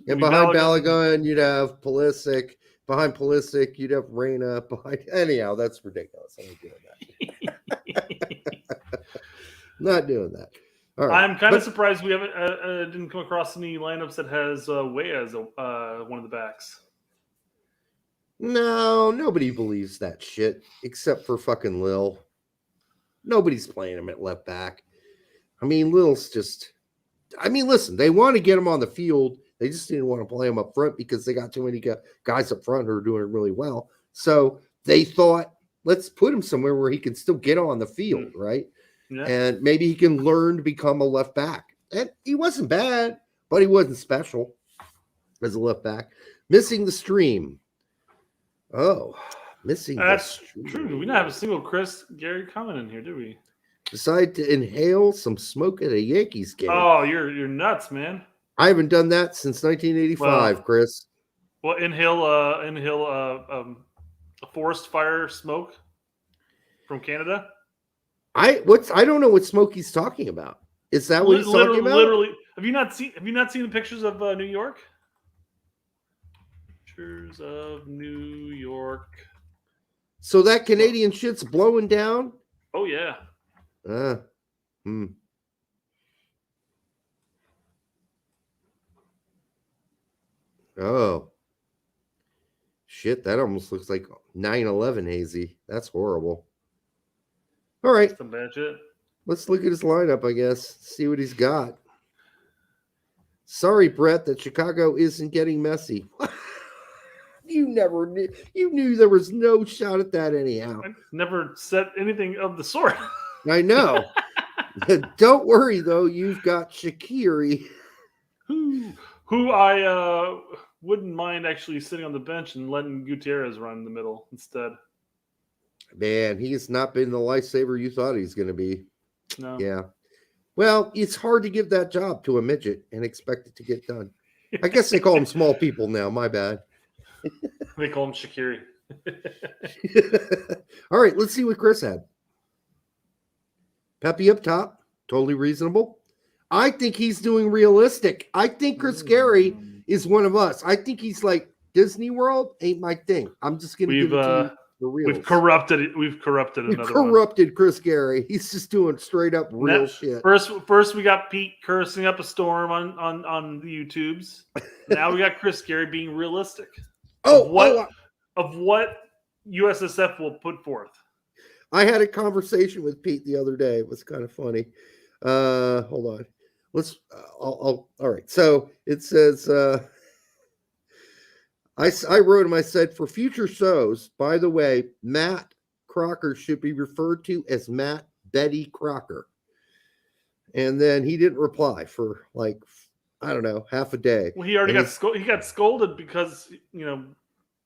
And behind Balogun, you'd have Pulisic. Behind Pulisic, you'd have Reyna. Anyhow, that's ridiculous. I'm not doing that. Not doing that. All right. I'm kind of surprised we haven't didn't come across any lineups that has Weah as one of the backs. No, nobody believes that shit except for fucking Lil. Nobody's playing him at left back. I mean, Lil's just. I mean, listen, they want to get him on the field. They just didn't want to play him up front because they got too many guys up front who are doing it really well. So they thought, let's put him somewhere where he can still get on the field, right? Yeah. And maybe he can learn to become a left back. And he wasn't bad, but he wasn't special as a left back. Missing the stream. Oh, missing That's the stream. True. We don't have a single Chris Gary comment in here, do we? Decide to inhale some smoke at a Yankees game. Oh, you're nuts, man. I haven't done that since 1985, Chris. Well, inhale a forest fire smoke from Canada. I don't know what smoke he's talking about. Is that what he's talking about? Literally, have you not seen the pictures of New York? Pictures of New York. So that Canadian shit's blowing down? Oh yeah. Oh. Shit, that almost looks like 9/11 hazy. That's horrible. All right. Some bad shit. Let's look at his lineup, I guess. See what he's got. Sorry, Brett, that Chicago isn't getting Messi. You never knew. You knew there was no shot at that anyhow. I never said anything of the sort. I know. Don't worry, though. You've got Shaqiri. Who I wouldn't mind actually sitting on the bench and letting Gutierrez run in the middle instead. Man, he has not been the lifesaver you thought he's going to be. No. Yeah. Well, it's hard to give that job to a midget and expect it to get done. I guess they call them small people now. My bad. They call him Shaqiri. All right, let's see what Chris had. Pepe up top, totally reasonable. I think he's doing realistic. I think Chris Gary is one of us. I think he's like Disney World ain't my thing. I'm just going to give it to you for real. We've corrupted it. We've corrupted Chris Gary. He's just doing straight up real shit. First we got Pete cursing up a storm on the YouTubes. Now we got Chris Gary being realistic. Of what USSF will put forth. I had a conversation with Pete the other day. It was kind of funny. Hold on. All right. So it says, I wrote him, I said, for future shows, by the way, Matt Crocker should be referred to as Matt Betty Crocker. And then he didn't reply for like, I don't know, half a day. Well, he already got scolded because,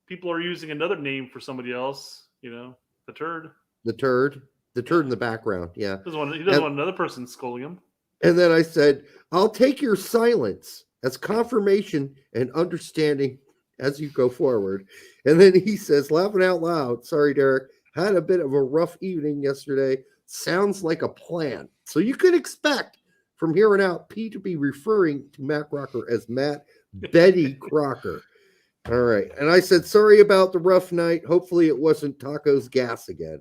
people are using another name for somebody else, the turd. The turd in the background, yeah. He doesn't want another person scolding him. And then I said, I'll take your silence as confirmation and understanding as you go forward. And then he says, laughing out loud, sorry, Derek, had a bit of a rough evening yesterday. Sounds like a plan. So you could expect from here on out, Pete to be referring to Matt Crocker as Matt Betty Crocker. All right. And I said, sorry about the rough night. Hopefully it wasn't Taco's gas again.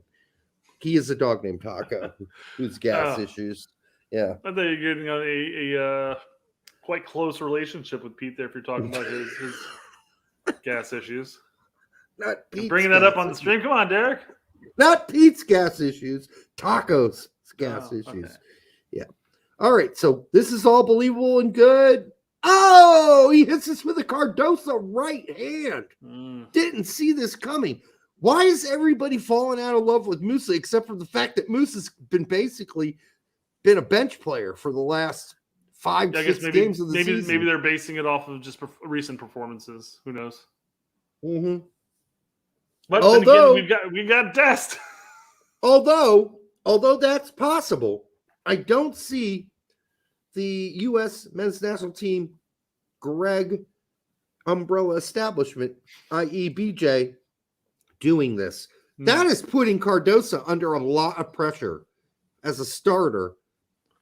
He is a dog named Taco who's gas issues. Yeah. I think you're getting on a quite close relationship with Pete there if you're talking about his gas issues. Not Pete's bringing that up on the stream. Come on, Derek. Not Pete's gas issues. Taco's gas issues. Okay. Yeah. All right. So this is all believable and good. Oh, he hits us with a Cardoso right hand. Didn't see this coming. Why is everybody falling out of love with Musa except for the fact that Musa's basically been a bench player for the last 6 games of the season? Maybe they're basing it off of just recent performances. Who knows? Mm-hmm. But then again, we've got Dest. Although that's possible, I don't see the U.S. men's national team, Greg umbrella establishment, i.e. BJ, doing this. That is putting Cardoso under a lot of pressure as a starter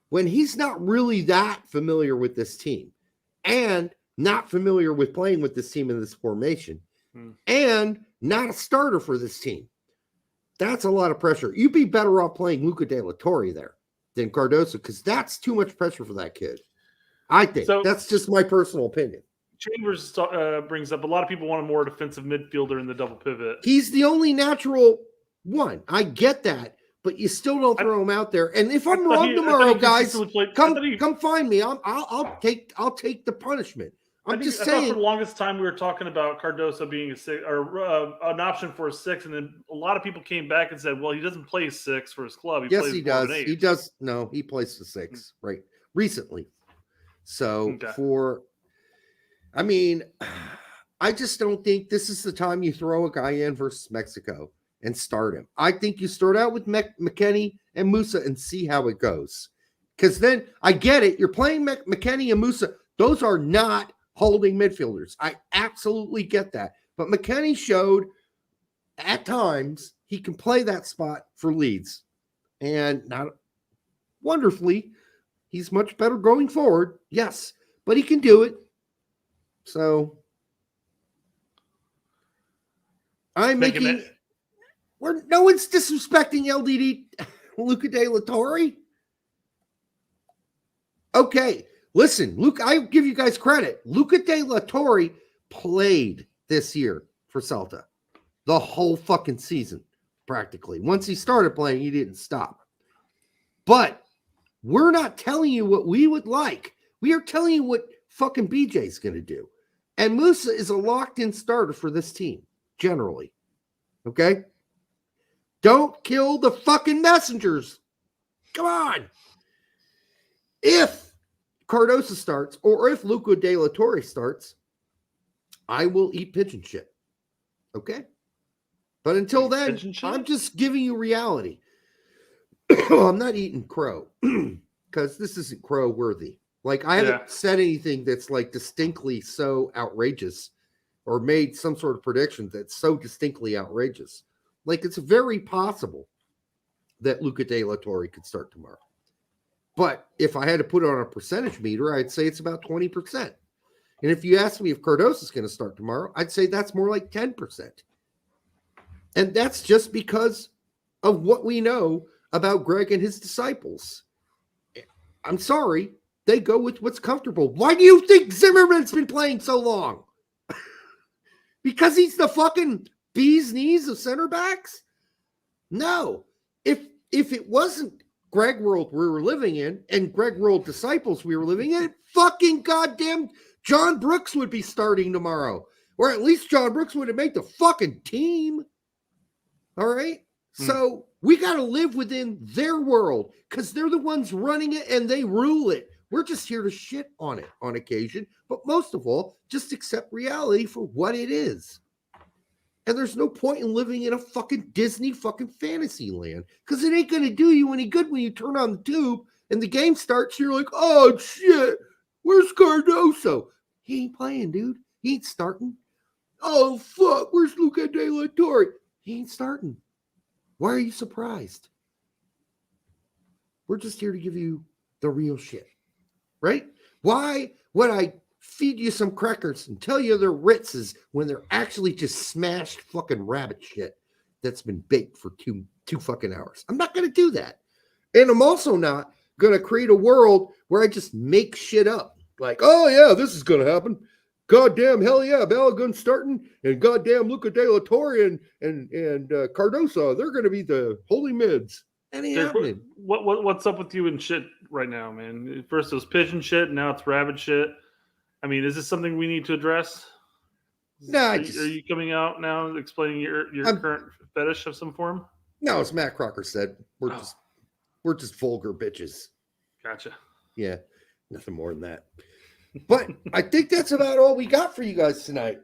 when he's not really that familiar with this team and not familiar with playing with this team in this formation and not a starter for this team. That's a lot of pressure. You'd be better off playing Luca De La Torre there than Cardoso because that's too much pressure for that kid. I think that's just my personal opinion. Chambers brings up a lot of people want a more defensive midfielder in the double pivot. He's the only natural one. I get that, but you still don't throw him out there. And if I'm wrong tomorrow, guys, come find me. I'll take the punishment. I'm just saying. For the longest time, we were talking about Cardoso being a six or an option for a six, and then a lot of people came back and said, "Well, he doesn't play six for his club. Yes, he does. He does. No, he plays the six right recently. So I just don't think this is the time you throw a guy in versus Mexico and start him. I think you start out with McKennie and Musa and see how it goes. Because then I get it. You're playing McKennie and Musa. Those are not holding midfielders. I absolutely get that. But McKennie showed at times he can play that spot for Leeds. And not wonderfully, he's much better going forward. Yes, but he can do it. So I'm making no one's disrespecting LDD Luca De La Torre. Okay, listen, Luke, I give you guys credit. Luca De La Torre played this year for Celta the whole fucking season, practically. Once he started playing, he didn't stop. But we're not telling you what we would like. We are telling you what fucking BJ's going to do. And Musa is a locked-in starter for this team, generally. Okay? Don't kill the fucking messengers. Come on. If Cardoso starts, or if Luca De La Torre starts, I will eat pigeon shit. Okay? But until then, I'm just giving you reality. I'm not eating crow. because this isn't crow worthy. Like, I haven't said anything that's like distinctly so outrageous or made some sort of prediction that's so distinctly outrageous. Like, it's very possible that Luca De La Torre could start tomorrow. But if I had to put it on a percentage meter, I'd say it's about 20%. And if you ask me if Cardoso is going to start tomorrow, I'd say that's more like 10%. And that's just because of what we know about Greg and his disciples. I'm sorry. They go with what's comfortable. Why do you think Zimmerman's been playing so long? Because he's the fucking bee's knees of center backs? No. If it wasn't Greg world we were living in and Greg world disciples we were living in, fucking goddamn John Brooks would be starting tomorrow. Or at least John Brooks would have made the fucking team. All right? So we got to live within their world because they're the ones running it and they rule it. We're just here to shit on it on occasion. But most of all, just accept reality for what it is. And there's no point in living in a fucking Disney fucking fantasy land because it ain't going to do you any good when you turn on the tube and the game starts. You're like, oh, shit, where's Cardoso? He ain't playing, dude. He ain't starting. Oh, fuck, where's Luca De La Torre? He ain't starting. Why are you surprised? We're just here to give you the real shit, right? Why would I feed you some crackers and tell you they're Ritzes when they're actually just smashed fucking rabbit shit that's been baked for two fucking hours? I'm not going to do that. And I'm also not going to create a world where I just make shit up. Like, oh, yeah, this is going to happen. Goddamn, hell yeah, Balogun starting, and goddamn Luca De La Torre and Cardoso, they're going to be the holy mids. And ain't happening. What's up with you and shit right now, man? First it was pigeon shit, now it's rabbit shit. I mean, is this something we need to address? No, are you coming out now explaining your current fetish of some form? No, as Matt Crocker said, we're just vulgar bitches. Gotcha. Yeah, nothing more than that. But I think that's about all we got for you guys tonight.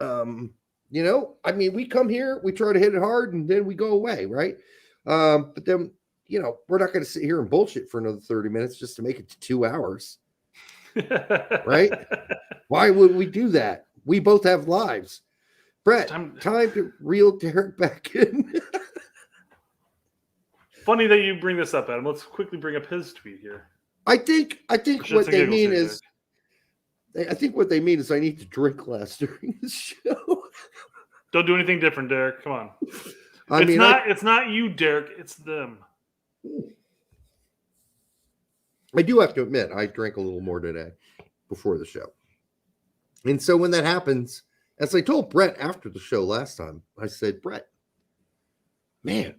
You know, I mean, we come here, we try to hit it hard, and then we go away, right? But then, you know, we're not going to sit here and bullshit for another 30 minutes just to make it to 2 hours. Right? Why would we do that? We both have lives. Brett, time to reel Derek back in. Funny that you bring this up, Adam. Let's quickly bring up his tweet here. I think what they mean is I need to drink less during the show. Don't do anything different, Derek. Come on. It's not you, Derek. It's them. I do have to admit, I drank a little more today before the show. And so when that happens, as I told Brett after the show last time, I said, Brett, man,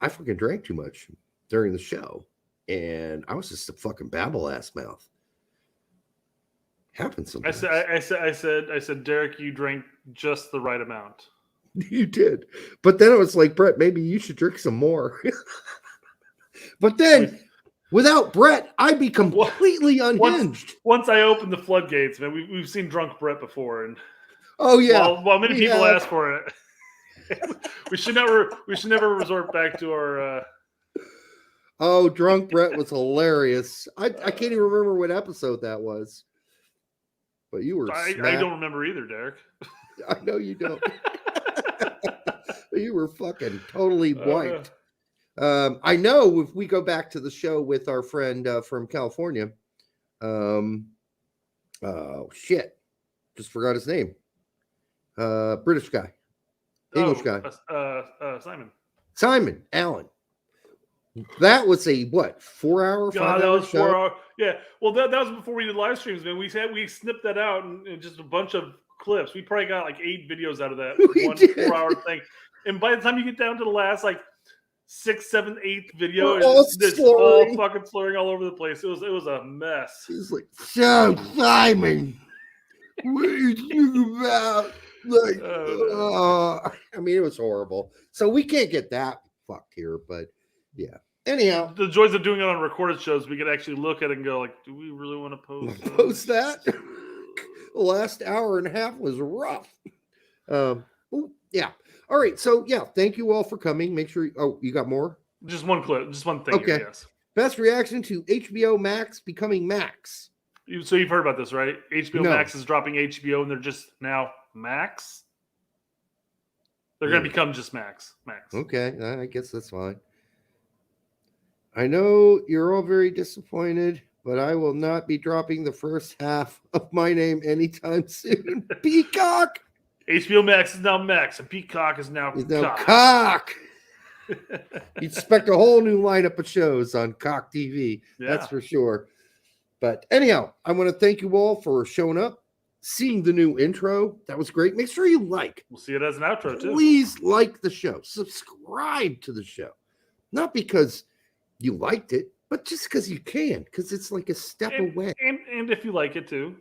I fucking drank too much during the show. And I was just a fucking babble ass mouth. Happens sometimes. I said, Derek, you drank just the right amount. You did. But then I was like, Brett, maybe you should drink some more. But then without Brett, I'd be completely unhinged. Once I opened the floodgates, man, we've seen drunk Brett before, and oh yeah, while many people ask for it, we should never resort back to our. Oh, drunk Brett was hilarious. I can't even remember what episode that was. But you were. I don't remember either, Derek. I know you don't. You were fucking totally wiped. I know if we go back to the show with our friend from California, oh shit, just forgot his name. British guy, English guy. Simon Allen. That was a 4 hour? God, that was 4 hour. Yeah, well, that was before we did live streams, man. We snipped that out and just a bunch of clips. We probably got like 8 videos out of that 4 hour thing. And by the time you get down to the last like 6th, 7th, 8th video, it's all fucking slurring all over the place. It was a mess. He's like, so Simon, what are you thinking about? Like, I mean, it was horrible. So we can't get that fucked here, but yeah. Anyhow, the joys of doing it on recorded shows, we could actually look at it and go, like, do we really want to post that? The last hour and a half was rough. Yeah. All right. So yeah, thank you all for coming. Make sure. You got more? Just one clip. Just one thing. Okay. Here, yes. Best reaction to HBO Max becoming Max. So you've heard about this, right? HBO No. Max is dropping HBO, and they're just now Max. They're going to become just Max. Okay, I guess that's fine. I know you're all very disappointed, but I will not be dropping the first half of my name anytime soon. Peacock. HBO Max is now Max, and Peacock is now Cock. You expect a whole new lineup of shows on Cock TV. Yeah. That's for sure. But anyhow, I want to thank you all for showing up, seeing the new intro. That was great. Make sure you like. We'll see it as an outro, too. Please like the show. Subscribe to the show. Not because you liked it, but just because you can, because it's like a step away. And if you like it, too.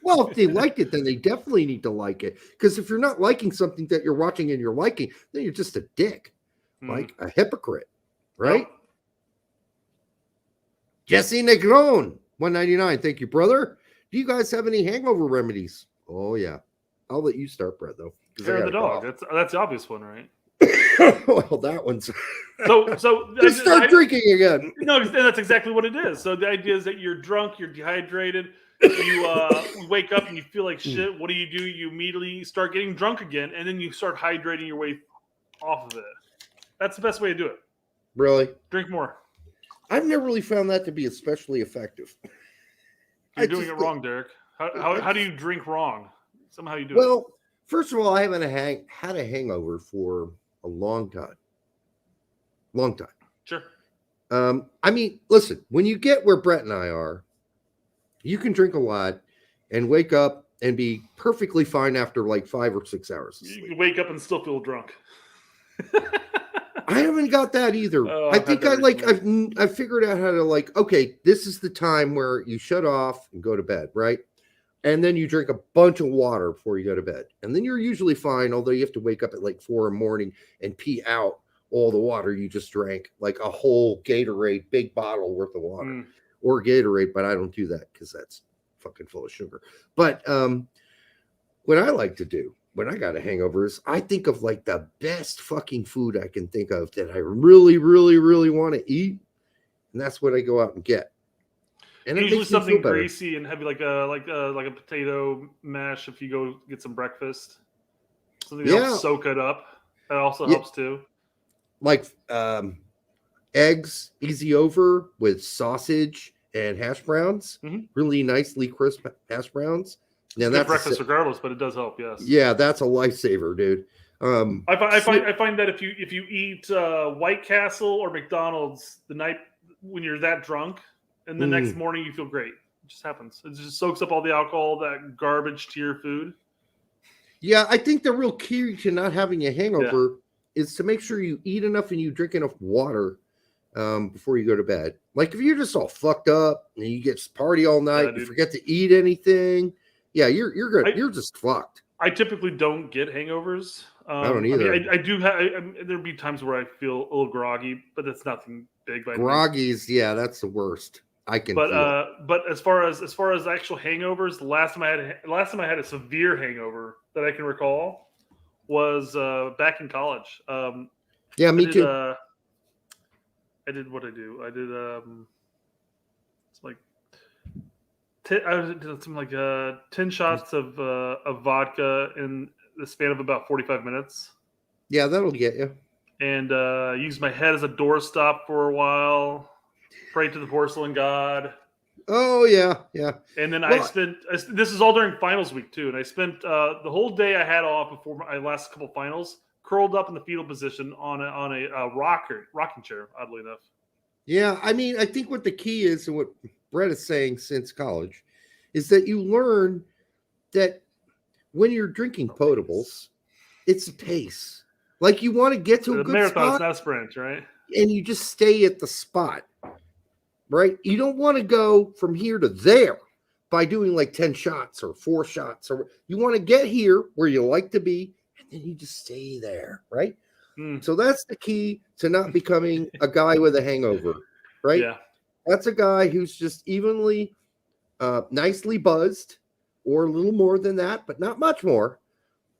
Well, if they like it, then they definitely need to like it. Because if you're not liking something that you're watching and you're liking, then you're just a dick. Like a hypocrite, right? Nope. Jesse Negron, 199. Thank you, brother. Do you guys have any hangover remedies? Oh, yeah. I'll let you start, Brett, though. Hair of the dog. That's the obvious one, right? Well, that one's so just start drinking again. No, that's exactly what it is. So the idea is that you're drunk, you're dehydrated, you wake up and you feel like shit. What do? You immediately start getting drunk again, and then you start hydrating your way off of it. That's the best way to do it. Really? Drink more. I've never really found that to be especially effective. You're doing it wrong, Derek. How do you drink wrong? Somehow you do it. Well, first of all, I haven't had a hangover for a long time. Sure. I mean, listen, when you get where Brett and I are, you can drink a lot and wake up and be perfectly fine after like 5 or 6 hours of sleep. You can wake up and still feel drunk. I haven't got that either. I think I've figured out how to okay, this is the time where you shut off and go to bed, right? And then you drink a bunch of water before you go to bed. And then you're usually fine, although you have to wake up at like 4 in the morning and pee out all the water you just drank, like a whole Gatorade, big bottle worth of water or Gatorade. But I don't do that because that's fucking full of sugar. But what I like to do when I got a hangover is I think of like the best fucking food I can think of that I really, really, really want to eat. And that's what I go out and get. And usually something greasy and heavy, like a potato mash. If you go get some breakfast, something else, soak it up. That also helps too. Like eggs, easy over with sausage and hash browns. Really nicely crisp hash browns. Now that's breakfast regardless, but it does help. Yes. Yeah, that's a lifesaver, dude. I find that if you eat White Castle or McDonald's the night when you're that drunk, and the next morning you feel great. It just happens. It just soaks up all the alcohol, that garbage to your food. Yeah, I think the real key to not having a hangover is to make sure you eat enough and you drink enough water before you go to bed. Like if you're just all fucked up and you get party all night, you forget to eat anything. Yeah, you're good. You're just fucked. I typically don't get hangovers. I don't either. I do have. There'll be times where I feel a little groggy, but that's nothing big. Groggy's, that's the worst. I can. But as far as actual hangovers, the last time I had a severe hangover that I can recall was back in college. Me too. I did what I do. I did it's like. I did something like 10 shots of vodka in the span of about 45 minutes. Yeah, that'll get you. And used my head as a doorstop for a while. Prayed to the porcelain god. Oh, yeah. And then this is all during finals week, too. And I spent the whole day I had off before my last couple finals, curled up in the fetal position on a rocking chair, oddly enough. Yeah, I mean, I think what the key is, and what Brett is saying since college, is that you learn that when you're drinking potables, it's a pace. Like you want to get to a good marathon, spot, not a sprint, right? And you just stay at the spot, right? You don't want to go from here to there by doing like 10 shots or 4 shots. Or you want to get here where you like to be, and then you just stay there, right? So that's the key to not becoming a guy with a hangover, right? Yeah. That's a guy who's just evenly, nicely buzzed, or a little more than that, but not much more.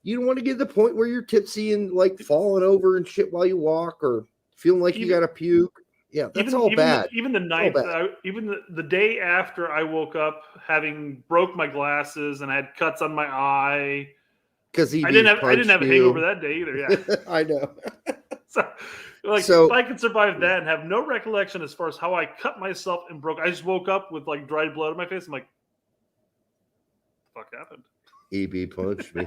You don't want to get to the point where you're tipsy and like falling over and shit while you walk, or feeling like you got to puke. Yeah, that's all bad. Even the night, even the day after I woke up having broke my glasses and I had cuts on my eye. Because I didn't have a hangover that day either. Yeah, I know. So if I could survive that and have no recollection as far as how I cut myself and broke, I just woke up with like dried blood on my face. I'm like, what the fuck happened? EB punched me.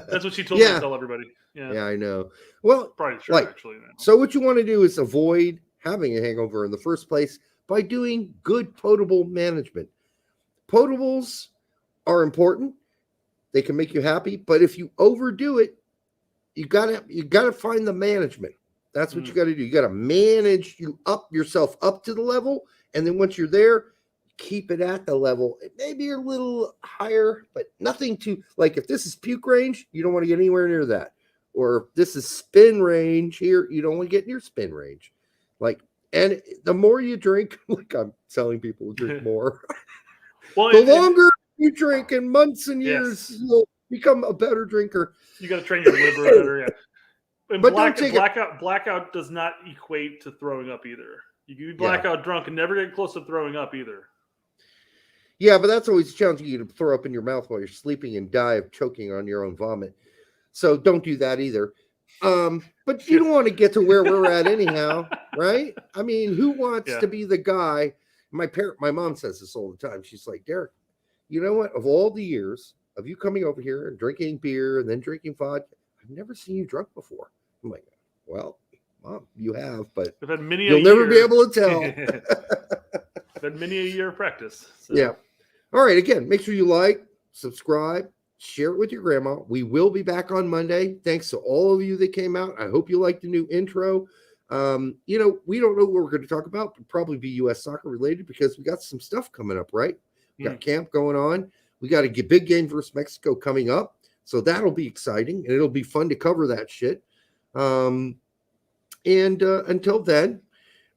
That's what she told me to tell everybody. Yeah, I know. Well, probably true actually. Now. So what you want to do is avoid having a hangover in the first place by doing good potable management. Potables are important. They can make you happy, but if you overdo it, you gotta find the management. That's what you got to do. You got to manage yourself up to the level, and then once you're there, keep it at the level. It may be a little higher, but nothing too like if this is puke range, you don't want to get anywhere near that. Or if this is spin range here, you don't want to get near spin range. Like, and the more you drink, like I'm telling people to drink more. Well, the longer you drink in months and years, you'll become a better drinker. You got to train your liver better, yeah. And but blackout does not equate to throwing up either. You can be blackout drunk and never get close to throwing up either. Yeah, but that's always challenging you to throw up in your mouth while you're sleeping and die of choking on your own vomit. So don't do that either. But you don't want to get to where we're at anyhow, right? I mean, who wants to be the guy? My mom says this all the time. She's like, Derek, you know what? Of all the years of you coming over here and drinking beer and then drinking vodka, I've never seen you drunk before. I'm like, well, Mom, you have, but you'll never be able to tell. Been many a year of practice. So. Yeah. All right. Again, make sure you like, subscribe, share it with your grandma. We will be back on Monday. Thanks to all of you that came out. I hope you liked the new intro. We don't know what we're going to talk about, but probably be U.S. soccer related because we got some stuff coming up, right? We got camp going on. We got a big game versus Mexico coming up. So that'll be exciting and it'll be fun to cover that shit. Until then,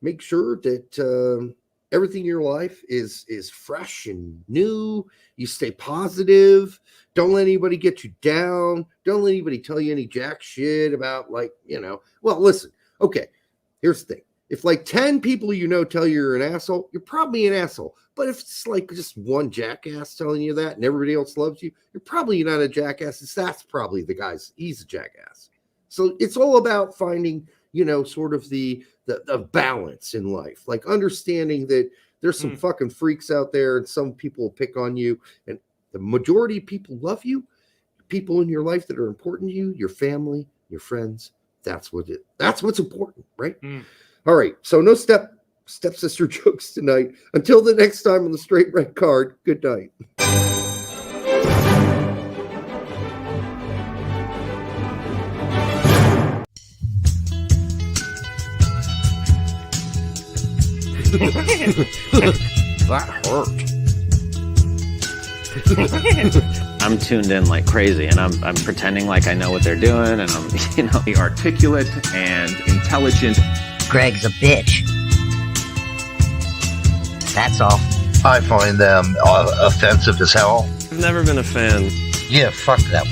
make sure that everything in your life is fresh and new. You stay positive. Don't let anybody get you down. Don't let anybody tell you any jack shit about well, listen. Okay, here's the thing. If like 10 people tell you you're an asshole, you're probably an asshole. But if it's like just one jackass telling you that and everybody else loves you, you're probably not a jackass. That's probably the guy's. He's a jackass. So it's all about finding, sort of the balance in life, like understanding that there's some fucking freaks out there and some people will pick on you. And the majority of people love you. People in your life that are important to you, your family, your friends. That's what's important, right? All right. So no stepsister jokes tonight. Until the next time on the Straight Red Card, good night. That hurt. I'm tuned in like crazy, and I'm pretending like I know what they're doing, and I'm the articulate and intelligent. Greg's a bitch. That's all. I find them offensive as hell. I've never been a fan. Yeah, fuck that.